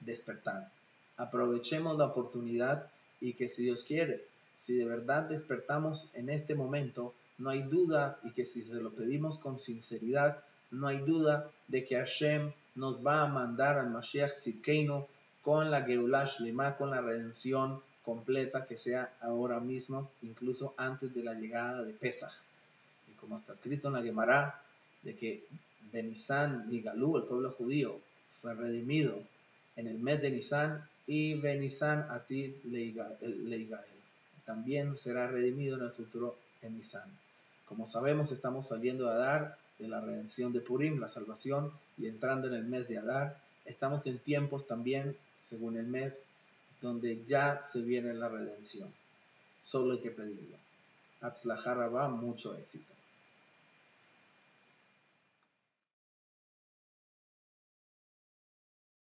despertar. Aprovechemos la oportunidad y que si Dios quiere, si de verdad despertamos en este momento, no hay duda, y que si se lo pedimos con sinceridad, no hay duda de que Hashem nos va a mandar al Mashiach Tzidkeinu con la Geulah Shlema, con la redención completa, que sea ahora mismo, incluso antes de la llegada de Pesach. Y como está escrito en la Gemara, de que Benisan Nigalú, el pueblo judío, fue redimido en el mes de Nisan, y Benisan Atid Leigael también será redimido en el futuro en Nisan. Como sabemos, estamos saliendo de Adar, de la redención de Purim, la salvación, y entrando en el mes de Adar. Estamos en tiempos también, según el mes, donde ya se viene la redención. Solo hay que pedirlo. Atzlahá rabá, mucho éxito.